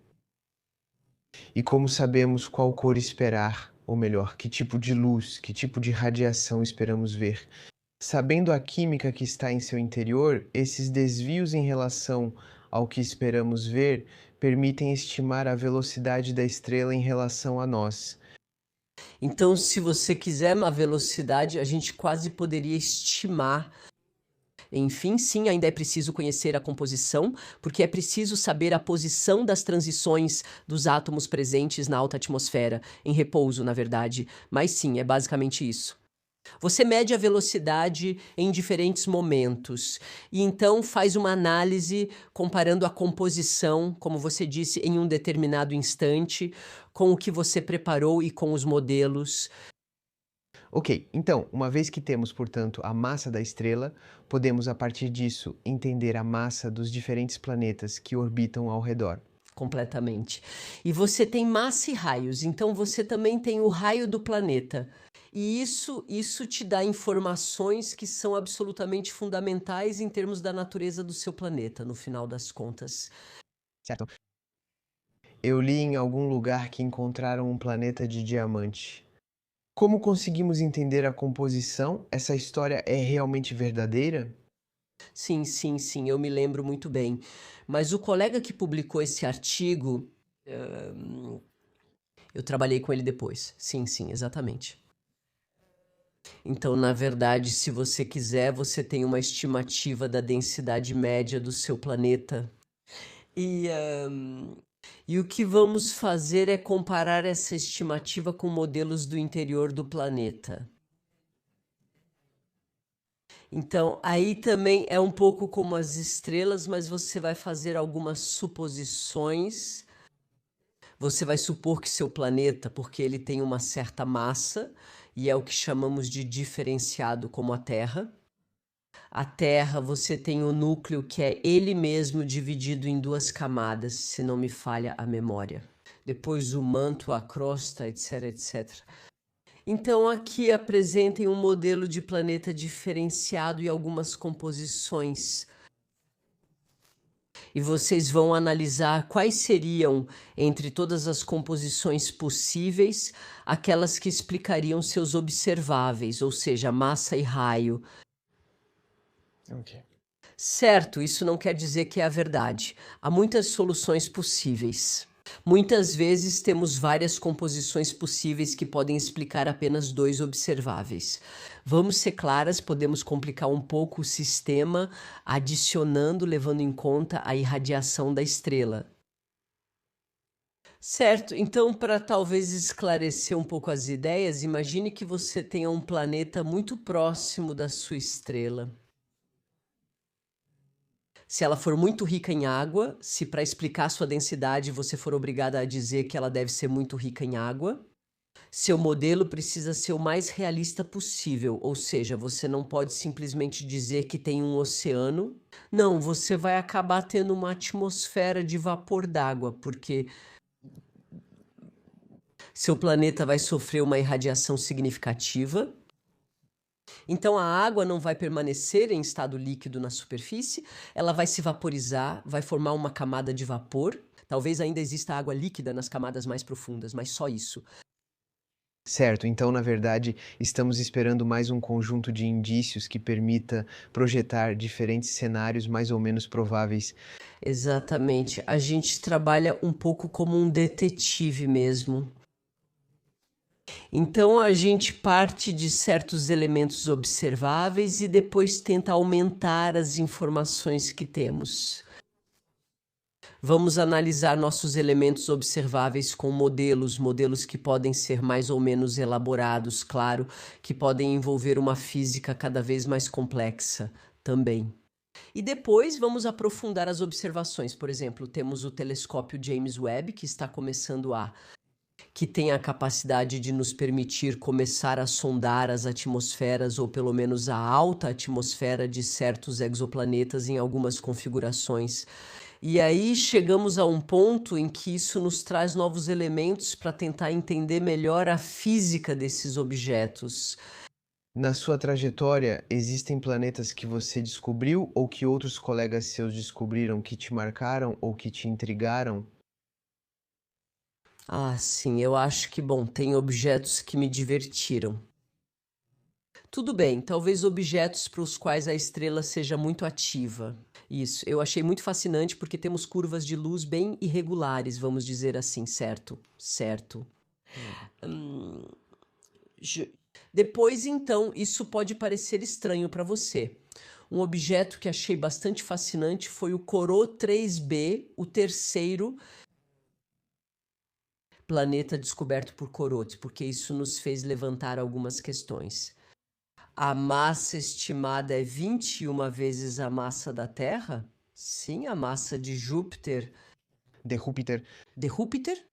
E como sabemos qual cor esperar, ou melhor, que tipo de luz, que tipo de radiação esperamos ver? Sabendo a química que está em seu interior, esses desvios em relação ao que esperamos ver permitem estimar a velocidade da estrela em relação a nós. Então, se você quiser uma velocidade, a gente quase poderia estimar. Enfim, sim, ainda é preciso conhecer a composição, porque é preciso saber a posição das transições dos átomos presentes na alta atmosfera, em repouso, na verdade. Mas sim, é basicamente isso. Você mede a velocidade em diferentes momentos e então faz uma análise comparando a composição, como você disse, em um determinado instante, com o que você preparou e com os modelos. Ok, então, uma vez que temos, portanto, a massa da estrela, podemos, a partir disso, entender a massa dos diferentes planetas que orbitam ao redor. Completamente. E você tem massa e raios, então você também tem o raio do planeta. E isso te dá informações que são absolutamente fundamentais em termos da natureza do seu planeta, no final das contas. Certo? Eu li em algum lugar que encontraram um planeta de diamante. Como conseguimos entender a composição? Essa história é realmente verdadeira? Sim, sim, sim, eu me lembro muito bem. Mas o colega que publicou esse artigo, eu trabalhei com ele depois. Sim, sim, exatamente. Então, na verdade, se você quiser, você tem uma estimativa da densidade média do seu planeta. E, e o que vamos fazer é comparar essa estimativa com modelos do interior do planeta. Então, aí também é um pouco como as estrelas, mas você vai fazer algumas suposições. Você vai supor que seu planeta, porque ele tem uma certa massa, e é o que chamamos de diferenciado como a Terra. A Terra, você tem o núcleo que é ele mesmo dividido em duas camadas, se não me falha a memória. Depois o manto, a crosta, etc, etc. Então, aqui apresentem um modelo de planeta diferenciado e algumas composições. E vocês vão analisar quais seriam, entre todas as composições possíveis, aquelas que explicariam seus observáveis, ou seja, massa e raio. Ok. Certo, isso não quer dizer que é a verdade. Há muitas soluções possíveis. Muitas vezes temos várias composições possíveis que podem explicar apenas dois observáveis. Vamos ser claras, podemos complicar um pouco o sistema, adicionando, levando em conta a irradiação da estrela. Certo, então para talvez esclarecer um pouco as ideias, imagine que você tenha um planeta muito próximo da sua estrela. Se ela for muito rica em água, se para explicar sua densidade você for obrigada a dizer que ela deve ser muito rica em água, seu modelo precisa ser o mais realista possível, ou seja, você não pode simplesmente dizer que tem um oceano. Não, você vai acabar tendo uma atmosfera de vapor d'água, porque seu planeta vai sofrer uma irradiação significativa. Então a água não vai permanecer em estado líquido na superfície, ela vai se vaporizar, vai formar uma camada de vapor. Talvez ainda exista água líquida nas camadas mais profundas, mas só isso. Certo, então, na verdade, estamos esperando mais um conjunto de indícios que permita projetar diferentes cenários mais ou menos prováveis. Exatamente. A gente trabalha um pouco como um detetive mesmo. Então a gente parte de certos elementos observáveis e depois tenta aumentar as informações que temos. Vamos analisar nossos elementos observáveis com modelos que podem ser mais ou menos elaborados, claro, que podem envolver uma física cada vez mais complexa também. E depois vamos aprofundar as observações. Por exemplo, temos o telescópio James Webb, que tem a capacidade de nos permitir começar a sondar as atmosferas, ou pelo menos a alta atmosfera de certos exoplanetas em algumas configurações. E aí chegamos a um ponto em que isso nos traz novos elementos para tentar entender melhor a física desses objetos. Na sua trajetória, existem planetas que você descobriu ou que outros colegas seus descobriram que te marcaram ou que te intrigaram? Ah, sim, eu acho que, bom, tem objetos que me divertiram. Tudo bem, talvez objetos para os quais a estrela seja muito ativa. Isso, eu achei muito fascinante porque temos curvas de luz bem irregulares, vamos dizer assim, certo? Certo. Ju- Depois, então, isso pode parecer estranho para você. Um objeto que achei bastante fascinante foi o Corot 3b, o terceiro planeta descoberto por Corot, porque isso nos fez levantar algumas questões. A massa estimada é 21 vezes a massa da Terra? Sim, a massa de Júpiter. De Júpiter. De Júpiter?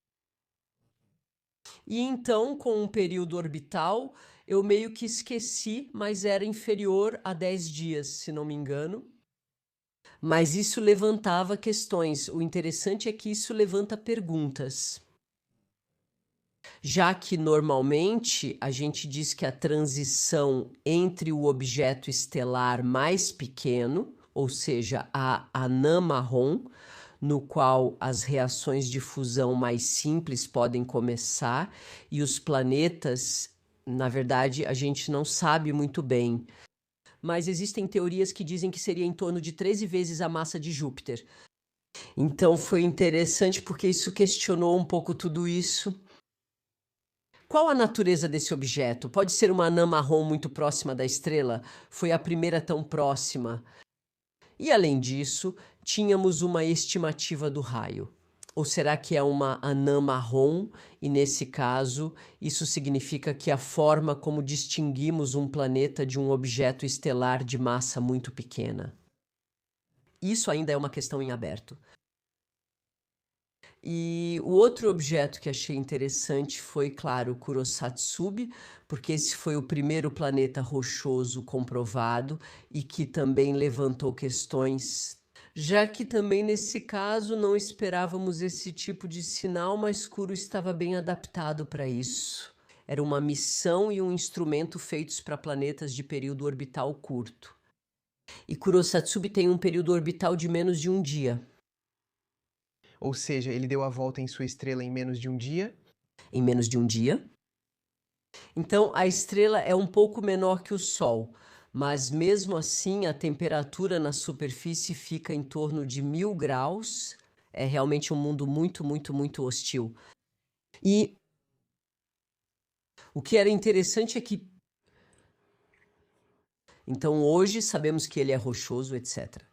E então, com um período orbital, eu meio que esqueci, mas era inferior a 10 dias, se não me engano. Mas isso levantava questões. O interessante é que isso levanta perguntas. Já que normalmente a gente diz que a transição entre o objeto estelar mais pequeno, ou seja, a anã marrom, no qual as reações de fusão mais simples podem começar, e os planetas, na verdade, a gente não sabe muito bem. Mas existem teorias que dizem que seria em torno de 13 vezes a massa de Júpiter. Então foi interessante porque isso questionou um pouco tudo isso. Qual a natureza desse objeto? Pode ser uma anã marrom muito próxima da estrela? Foi a primeira tão próxima. E além disso, tínhamos uma estimativa do raio. Ou será que é uma anã marrom? E nesse caso, isso significa que a forma como distinguimos um planeta de um objeto estelar de massa muito pequena. Isso ainda é uma questão em aberto. E o outro objeto que achei interessante foi, claro, o Kurosatsubi, porque esse foi o primeiro planeta rochoso comprovado e que também levantou questões, já que também nesse caso não esperávamos esse tipo de sinal, mas Kuro estava bem adaptado para isso. Era uma missão e um instrumento feitos para planetas de período orbital curto. E Kurosatsubi tem um período orbital de menos de um dia. Ou seja, ele deu a volta em sua estrela em menos de um dia? Em menos de um dia. Então, a estrela é um pouco menor que o Sol, mas mesmo assim a temperatura na superfície fica em torno de 1000 graus. É realmente um mundo muito, muito, muito hostil. E o que era interessante é que, então hoje sabemos que ele é rochoso, etc.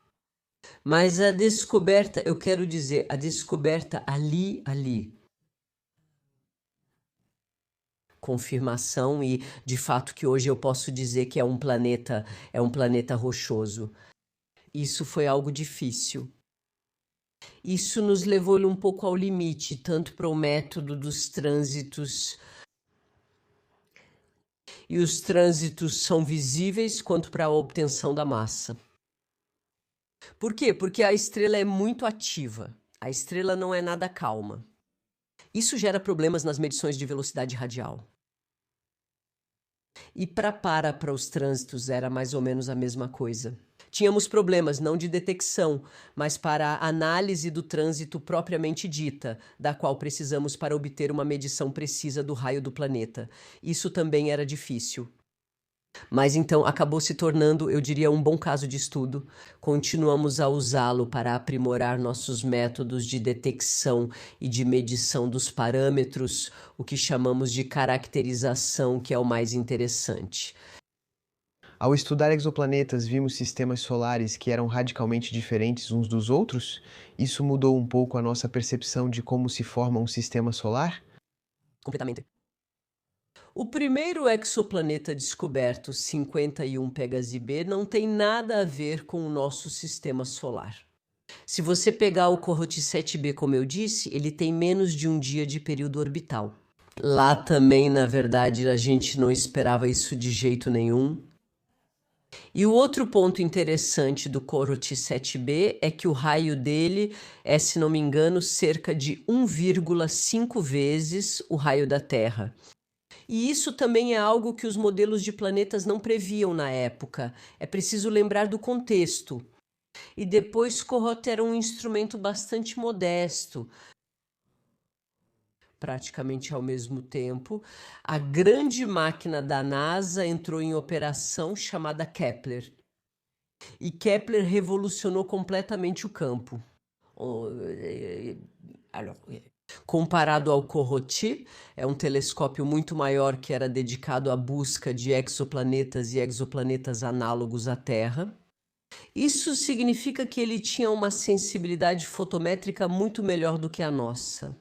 Mas a descoberta, eu quero dizer, a descoberta ali, confirmação e de fato que hoje eu posso dizer que é um planeta rochoso. Isso foi algo difícil. Isso nos levou um pouco ao limite, tanto para o método dos trânsitos, e os trânsitos são visíveis, quanto para a obtenção da massa. Por quê? Porque a estrela é muito ativa. A estrela não é nada calma. Isso gera problemas nas medições de velocidade radial. E para os trânsitos era mais ou menos a mesma coisa. Tínhamos problemas não de detecção, mas para a análise do trânsito propriamente dita, da qual precisamos para obter uma medição precisa do raio do planeta. Isso também era difícil. Mas então acabou se tornando, eu diria, um bom caso de estudo. Continuamos a usá-lo para aprimorar nossos métodos de detecção e de medição dos parâmetros, o que chamamos de caracterização, que é o mais interessante. Ao estudar exoplanetas, vimos sistemas solares que eram radicalmente diferentes uns dos outros? Isso mudou um pouco a nossa percepção de como se forma um sistema solar? Completamente. O primeiro exoplaneta descoberto, 51 Pégasi b, não tem nada a ver com o nosso sistema solar. Se você pegar o Corot 7b, como eu disse, ele tem menos de um dia de período orbital. Lá também, na verdade, a gente não esperava isso de jeito nenhum. E o outro ponto interessante do Corot 7b é que o raio dele é, se não me engano, cerca de 1,5 vezes o raio da Terra. E isso também é algo que os modelos de planetas não previam na época. É preciso lembrar do contexto. E depois Corot era um instrumento bastante modesto. Praticamente ao mesmo tempo, a grande máquina da NASA entrou em operação chamada Kepler. E Kepler revolucionou completamente o campo. Comparado ao Corot, é um telescópio muito maior que era dedicado à busca de exoplanetas e exoplanetas análogos à Terra. Isso significa que ele tinha uma sensibilidade fotométrica muito melhor do que a nossa.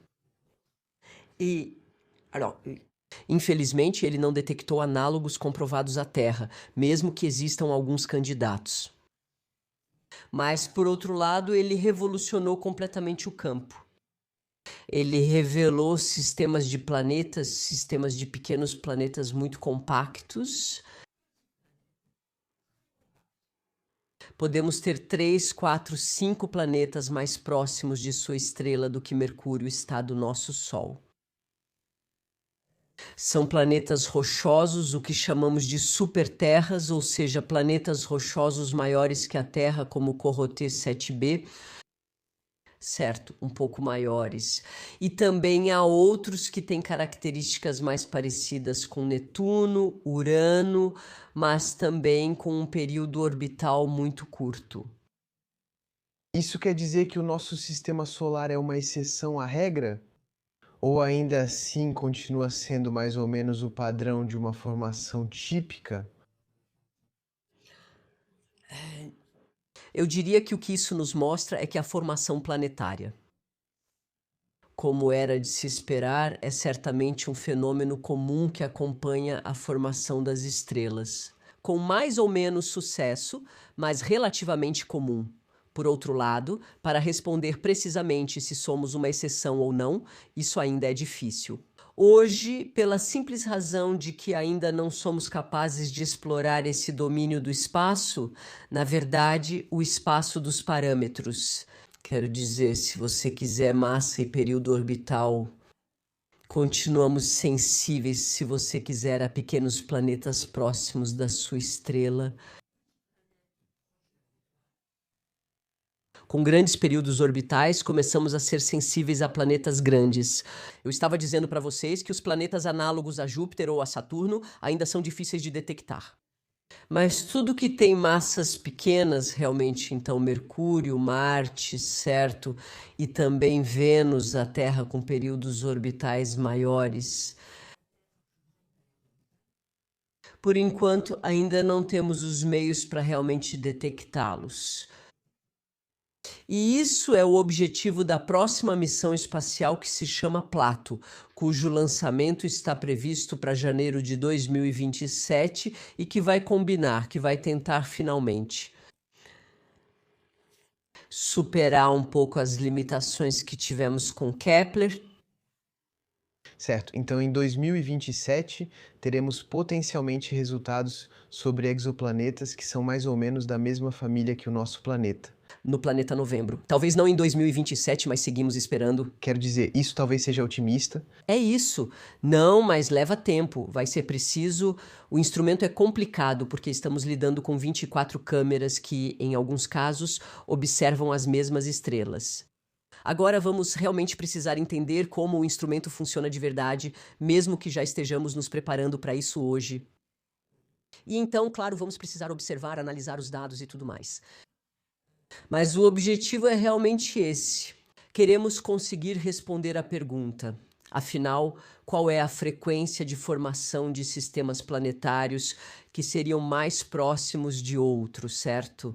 Infelizmente, ele não detectou análogos comprovados à Terra, mesmo que existam alguns candidatos. Mas, por outro lado, ele revolucionou completamente o campo. Ele revelou sistemas de planetas, sistemas de pequenos planetas muito compactos. Podemos ter 3, 4, 5 planetas mais próximos de sua estrela do que Mercúrio está do nosso Sol. São planetas rochosos, o que chamamos de superterras, ou seja, planetas rochosos maiores que a Terra, como o Corot 7b, certo, um pouco maiores. E também há outros que têm características mais parecidas com Netuno, Urano, mas também com um período orbital muito curto. Isso quer dizer que o nosso sistema solar é uma exceção à regra? Ou ainda assim continua sendo mais ou menos o padrão de uma formação típica? Eu diria que o que isso nos mostra é que a formação planetária, como era de se esperar, é certamente um fenômeno comum que acompanha a formação das estrelas, com mais ou menos sucesso, mas relativamente comum. Por outro lado, para responder precisamente se somos uma exceção ou não, isso ainda é difícil. Hoje, pela simples razão de que ainda não somos capazes de explorar esse domínio do espaço, na verdade, o espaço dos parâmetros. Quero dizer, se você quiser massa e período orbital, continuamos sensíveis, se você quiser, a pequenos planetas próximos da sua estrela. Com grandes períodos orbitais, começamos a ser sensíveis a planetas grandes. Eu estava dizendo para vocês que os planetas análogos a Júpiter ou a Saturno ainda são difíceis de detectar. Mas tudo que tem massas pequenas, realmente, então Mercúrio, Marte, certo? E também Vênus, a Terra com períodos orbitais maiores. Por enquanto, ainda não temos os meios para realmente detectá-los. E isso é o objetivo da próxima missão espacial que se chama Plato, cujo lançamento está previsto para janeiro de 2027 e que vai tentar finalmente superar um pouco as limitações que tivemos com Kepler. Certo. Então, em 2027, teremos potencialmente resultados sobre exoplanetas que são mais ou menos da mesma família que o nosso planeta. No planeta Novembro. Talvez não em 2027, mas seguimos esperando. Quero dizer, isso talvez seja otimista. É isso. Não, mas leva tempo. Vai ser preciso. O instrumento é complicado porque estamos lidando com 24 câmeras que, em alguns casos, observam as mesmas estrelas. Agora vamos realmente precisar entender como o instrumento funciona de verdade, mesmo que já estejamos nos preparando para isso hoje. E então, claro, vamos precisar observar, analisar os dados e tudo mais. Mas o objetivo é realmente esse. Queremos conseguir responder à pergunta: afinal, qual é a frequência de formação de sistemas planetários que seriam mais próximos de outros, certo?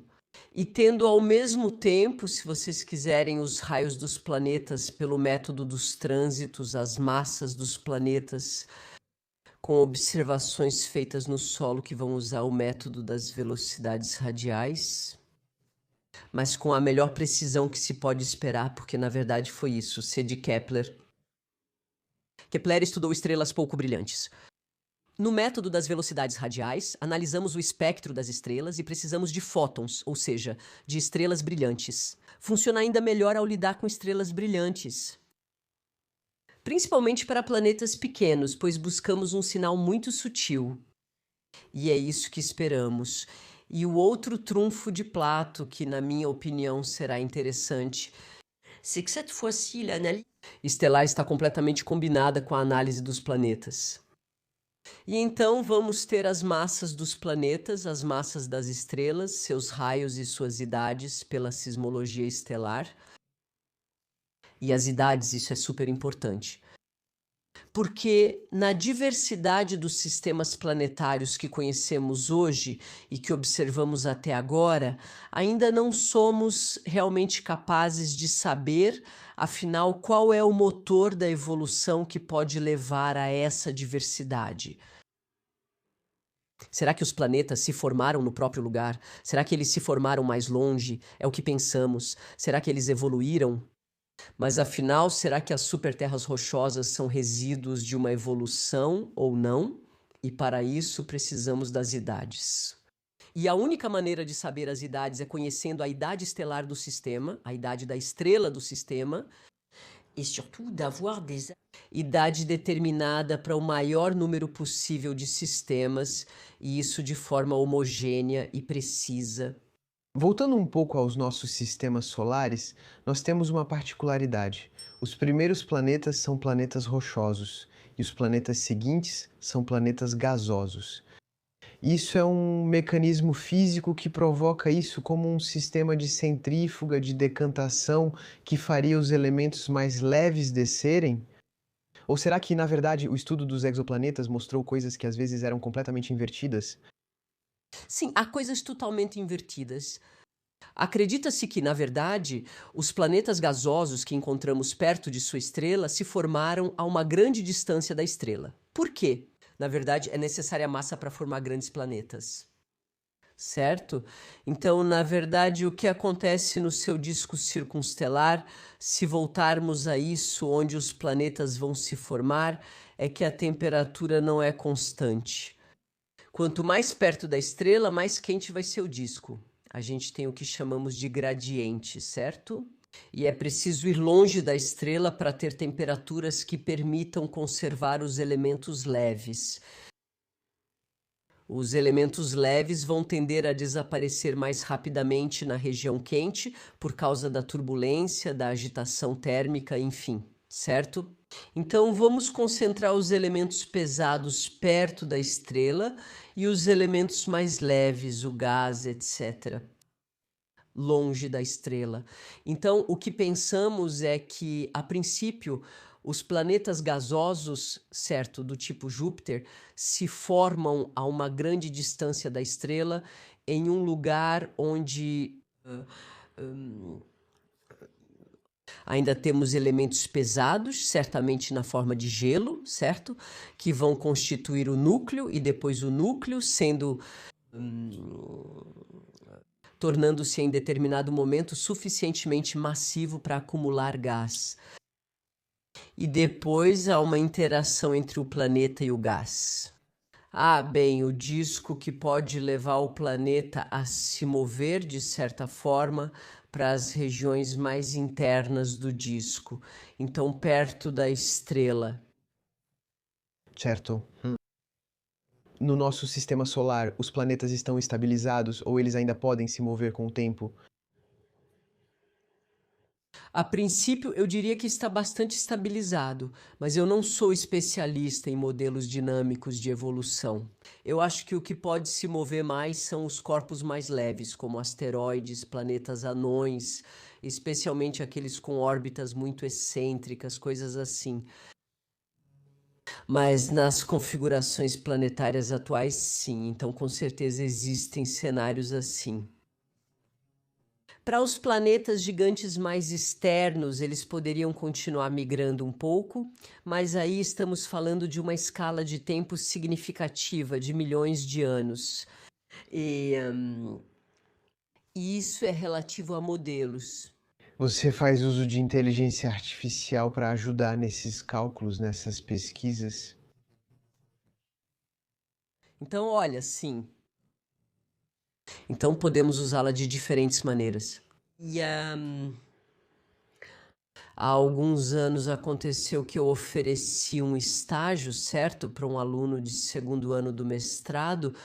E tendo ao mesmo tempo, se vocês quiserem, os raios dos planetas pelo método dos trânsitos, as massas dos planetas, com observações feitas no solo que vão usar o método das velocidades radiais, mas com a melhor precisão que se pode esperar, porque na verdade foi isso, C de Kepler. Kepler estudou estrelas pouco brilhantes. No método das velocidades radiais, analisamos o espectro das estrelas e precisamos de fótons, ou seja, de estrelas brilhantes. Funciona ainda melhor ao lidar com estrelas brilhantes, principalmente para planetas pequenos, pois buscamos um sinal muito sutil. E é isso que esperamos. E o outro trunfo de Plato, que na minha opinião será interessante, c'est que cette fois-ci l'analyse estelar está completamente combinada com a análise dos planetas. E então vamos ter as massas dos planetas, as massas das estrelas, seus raios e suas idades pela sismologia estelar. E as idades, isso é super importante. Porque na diversidade dos sistemas planetários que conhecemos hoje e que observamos até agora, ainda não somos realmente capazes de saber, afinal, qual é o motor da evolução que pode levar a essa diversidade. Será que os planetas se formaram no próprio lugar? Será que eles se formaram mais longe? É o que pensamos. Será que eles evoluíram? Mas afinal, será que as superterras rochosas são resíduos de uma evolução ou não? E para isso precisamos das idades. E a única maneira de saber as idades é conhecendo a idade estelar do sistema, a idade da estrela do sistema, e surtout d'avoir des idade determinada para o maior número possível de sistemas, e isso de forma homogênea e precisa. Voltando um pouco aos nossos sistemas solares, nós temos uma particularidade. Os primeiros planetas são planetas rochosos e os planetas seguintes são planetas gasosos. Isso é um mecanismo físico que provoca isso como um sistema de centrífuga, de decantação, que faria os elementos mais leves descerem? Ou será que, na verdade, o estudo dos exoplanetas mostrou coisas que às vezes eram completamente invertidas? Sim, há coisas totalmente invertidas. Acredita-se que, na verdade, os planetas gasosos que encontramos perto de sua estrela se formaram a uma grande distância da estrela. Por quê? Na verdade, é necessária massa para formar grandes planetas. Certo? Então, na verdade, o que acontece no seu disco circunstelar, se voltarmos a isso, onde os planetas vão se formar, é que a temperatura não é constante. Quanto mais perto da estrela, mais quente vai ser o disco. A gente tem o que chamamos de gradiente, certo? E é preciso ir longe da estrela para ter temperaturas que permitam conservar os elementos leves. Os elementos leves vão tender a desaparecer mais rapidamente na região quente por causa da turbulência, da agitação térmica, enfim, certo? Então vamos concentrar os elementos pesados perto da estrela e os elementos mais leves, o gás, etc., longe da estrela. Então, o que pensamos é que, a princípio, os planetas gasosos, certo, do tipo Júpiter, se formam a uma grande distância da estrela em um lugar onde Ainda temos elementos pesados, certamente na forma de gelo, certo? Que vão constituir o núcleo e depois o núcleo sendo tornando-se em determinado momento suficientemente massivo para acumular gás. E depois há uma interação entre o planeta e o gás. Bem, o disco que pode levar o planeta a se mover de certa forma para as regiões mais internas do disco, então perto da estrela. Certo. No nosso sistema solar, os planetas estão estabilizados ou eles ainda podem se mover com o tempo? A princípio, eu diria que está bastante estabilizado, mas eu não sou especialista em modelos dinâmicos de evolução. Eu acho que o que pode se mover mais são os corpos mais leves, como asteroides, planetas anões, especialmente aqueles com órbitas muito excêntricas, coisas assim. Mas nas configurações planetárias atuais, sim. Então, com certeza existem cenários assim. Para os planetas gigantes mais externos, eles poderiam continuar migrando um pouco, mas aí estamos falando de uma escala de tempo significativa, de milhões de anos. E isso é relativo a modelos. Você faz uso de inteligência artificial para ajudar nesses cálculos, nessas pesquisas? Então, olha, sim. Então podemos usá-la de diferentes maneiras. E há alguns anos aconteceu que eu ofereci um estágio, certo, para um aluno de segundo ano do mestrado.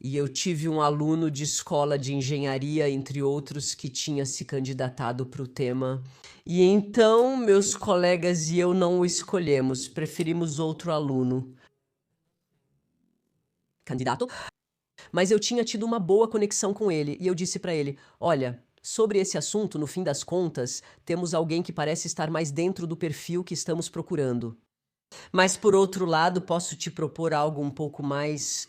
E eu tive um aluno de escola de engenharia, entre outros, que tinha se candidatado para o tema. E então meus colegas e eu não o escolhemos, preferimos outro aluno candidato. Mas eu tinha tido uma boa conexão com ele e eu disse para ele: olha, sobre esse assunto, no fim das contas, temos alguém que parece estar mais dentro do perfil que estamos procurando. Mas por outro lado, posso te propor algo um pouco mais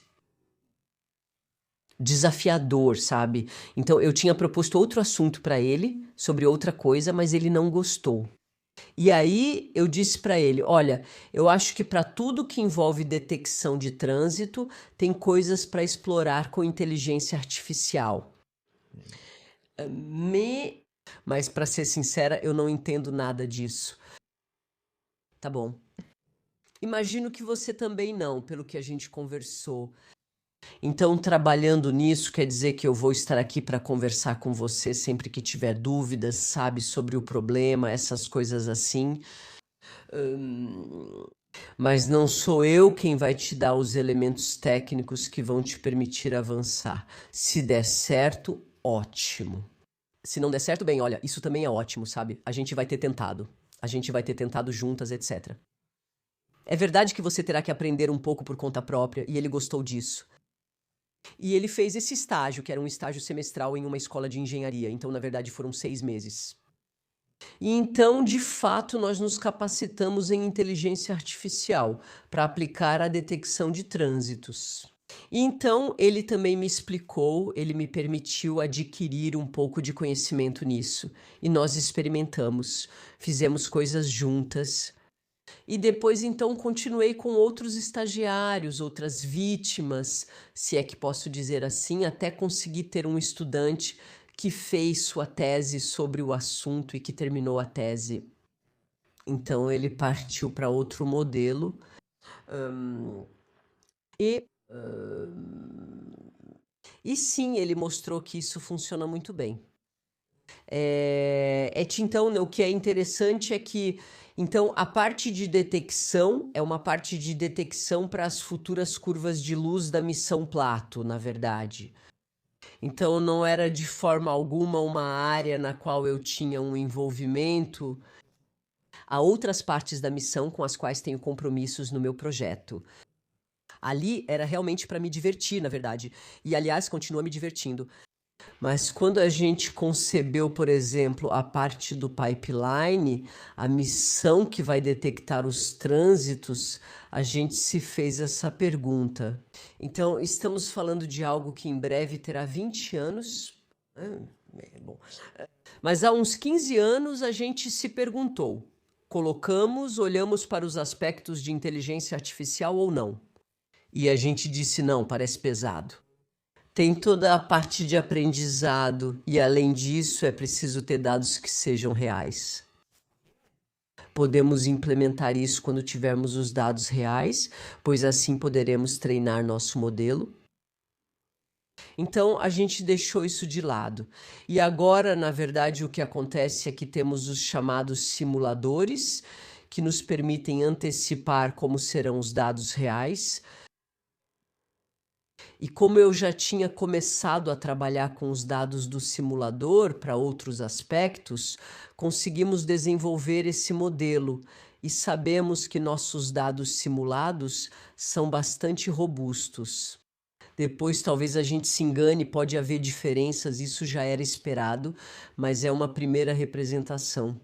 desafiador, sabe? Então eu tinha proposto outro assunto para ele, sobre outra coisa, mas ele não gostou. E aí eu disse para ele: olha, eu acho que para tudo que envolve detecção de trânsito, tem coisas para explorar com inteligência artificial. Mas para ser sincera, eu não entendo nada disso. Tá bom. Imagino que você também não, pelo que a gente conversou. Então, trabalhando nisso, quer dizer que eu vou estar aqui para conversar com você sempre que tiver dúvidas, sabe, sobre o problema, essas coisas assim. Mas não sou eu quem vai te dar os elementos técnicos que vão te permitir avançar. Se der certo, ótimo. Se não der certo, bem, olha, isso também é ótimo, sabe? A gente vai ter tentado. A gente vai ter tentado juntas, etc. É verdade que você terá que aprender um pouco por conta própria, e ele gostou disso. E ele fez esse estágio, que era um estágio semestral em uma escola de engenharia. Então, na verdade, foram 6 meses. E então, de fato, nós nos capacitamos em inteligência artificial para aplicar a detecção de trânsitos. E então, ele também me explicou, ele me permitiu adquirir um pouco de conhecimento nisso. E nós experimentamos, fizemos coisas juntas. E depois, então, continuei com outros estagiários, outras vítimas, se é que posso dizer assim, até conseguir ter um estudante que fez sua tese sobre o assunto e que terminou a tese. Então, ele partiu para outro modelo. E sim, ele mostrou que isso funciona muito bem. Então, o que é interessante é que então, a parte de detecção é uma parte de detecção para as futuras curvas de luz da missão Plato, na verdade. Então, não era de forma alguma uma área na qual eu tinha um envolvimento. Há outras partes da missão com as quais tenho compromissos no meu projeto. Ali era realmente para me divertir, na verdade. E, aliás, continua me divertindo. Mas quando a gente concebeu, por exemplo, a parte do pipeline, a missão que vai detectar os trânsitos, a gente se fez essa pergunta. Então, estamos falando de algo que em breve terá 20 anos. Bom. Mas há uns 15 anos a gente se perguntou: olhamos para os aspectos de inteligência artificial ou não? E a gente disse: não, parece pesado. Tem toda a parte de aprendizado e, além disso, é preciso ter dados que sejam reais. Podemos implementar isso quando tivermos os dados reais, pois assim poderemos treinar nosso modelo. Então, a gente deixou isso de lado. E agora, na verdade, o que acontece é que temos os chamados simuladores, que nos permitem antecipar como serão os dados reais. E como eu já tinha começado a trabalhar com os dados do simulador para outros aspectos, conseguimos desenvolver esse modelo e sabemos que nossos dados simulados são bastante robustos. Depois talvez a gente se engane, pode haver diferenças, isso já era esperado, mas é uma primeira representação.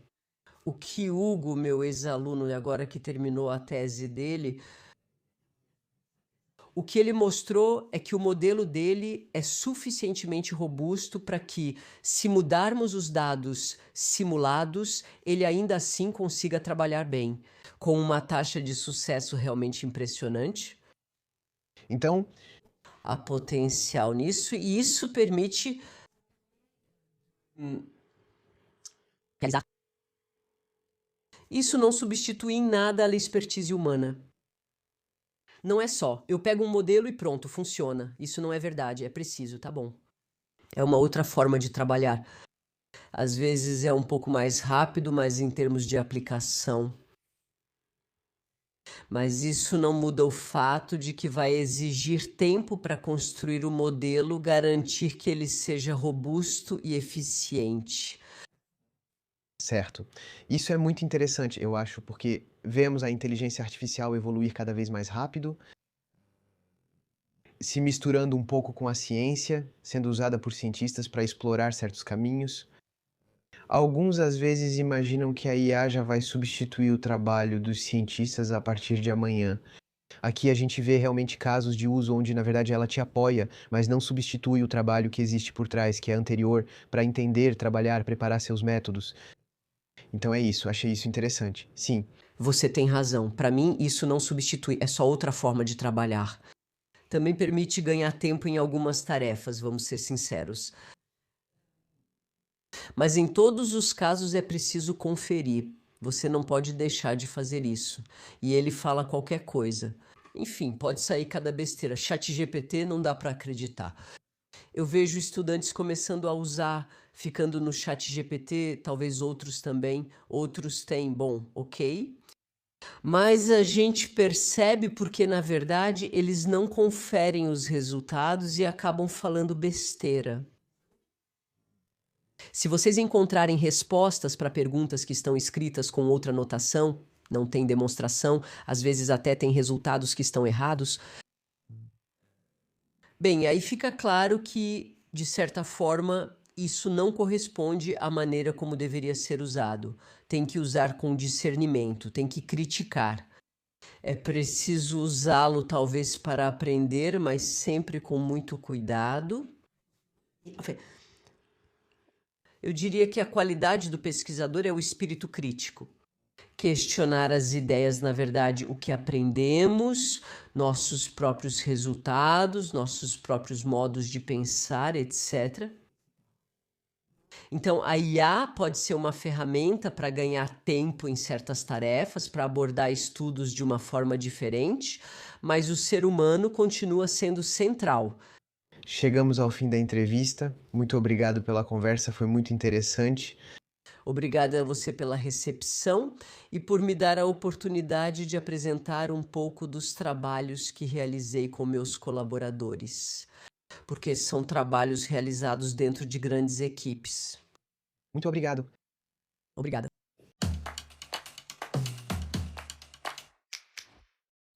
O que Hugo, meu ex-aluno, agora que terminou a tese dele, o que ele mostrou é que o modelo dele é suficientemente robusto para que, se mudarmos os dados simulados, ele ainda assim consiga trabalhar bem, com uma taxa de sucesso realmente impressionante. Então, Há potencial nisso, e isso permite realizar. Isso não substitui em nada a expertise humana. Não é só, eu pego um modelo e pronto, funciona. Isso não é verdade, é preciso, tá bom. É uma outra forma de trabalhar. Às vezes é um pouco mais rápido, mas em termos de aplicação. Mas isso não muda o fato de que vai exigir tempo para construir o modelo, garantir que ele seja robusto e eficiente. certo. Isso é muito interessante, eu acho, porque vemos a inteligência artificial evoluir cada vez mais rápido, se misturando um pouco com a ciência, sendo usada por cientistas para explorar certos caminhos. Alguns às vezes imaginam que a IA já vai substituir o trabalho dos cientistas a partir de amanhã. Aqui a gente vê realmente casos de uso onde, na verdade, ela te apoia, mas não substitui o trabalho que existe por trás, que é anterior, para entender, trabalhar, preparar seus métodos. Então é isso, achei isso interessante. Sim, Você tem razão. Para mim, isso não substitui, é só outra forma de trabalhar. Também permite ganhar tempo em algumas tarefas, vamos ser sinceros. Mas em todos os casos é preciso conferir. Você não pode deixar de fazer isso. E ele fala qualquer coisa. Enfim, pode sair cada besteira. ChatGPT não dá para acreditar. Eu vejo estudantes começando a usar, ficando no ChatGPT, talvez outros também. Outros têm, bom, ok. Mas a gente percebe porque, na verdade, eles não conferem os resultados e acabam falando besteira. Se vocês encontrarem respostas para perguntas que estão escritas com outra notação, não tem demonstração, às vezes até tem resultados que estão errados, bem, aí fica claro que, de certa forma, isso não corresponde à maneira como deveria ser usado. Tem que usar com discernimento, tem que criticar. É preciso usá-lo talvez para aprender, mas sempre com muito cuidado. Eu diria que a qualidade do pesquisador é o espírito crítico. Questionar as ideias, na verdade, o que aprendemos, nossos próprios resultados, nossos próprios modos de pensar, etc. Então, a IA pode ser uma ferramenta para ganhar tempo em certas tarefas, para abordar estudos de uma forma diferente, mas o ser humano continua sendo central. chegamos ao fim da entrevista. Muito obrigado pela conversa, foi muito interessante. Obrigada a você pela recepção e por me dar a oportunidade de apresentar um pouco dos trabalhos que realizei com meus colaboradores, porque são trabalhos realizados dentro de grandes equipes. Muito obrigado. Obrigada.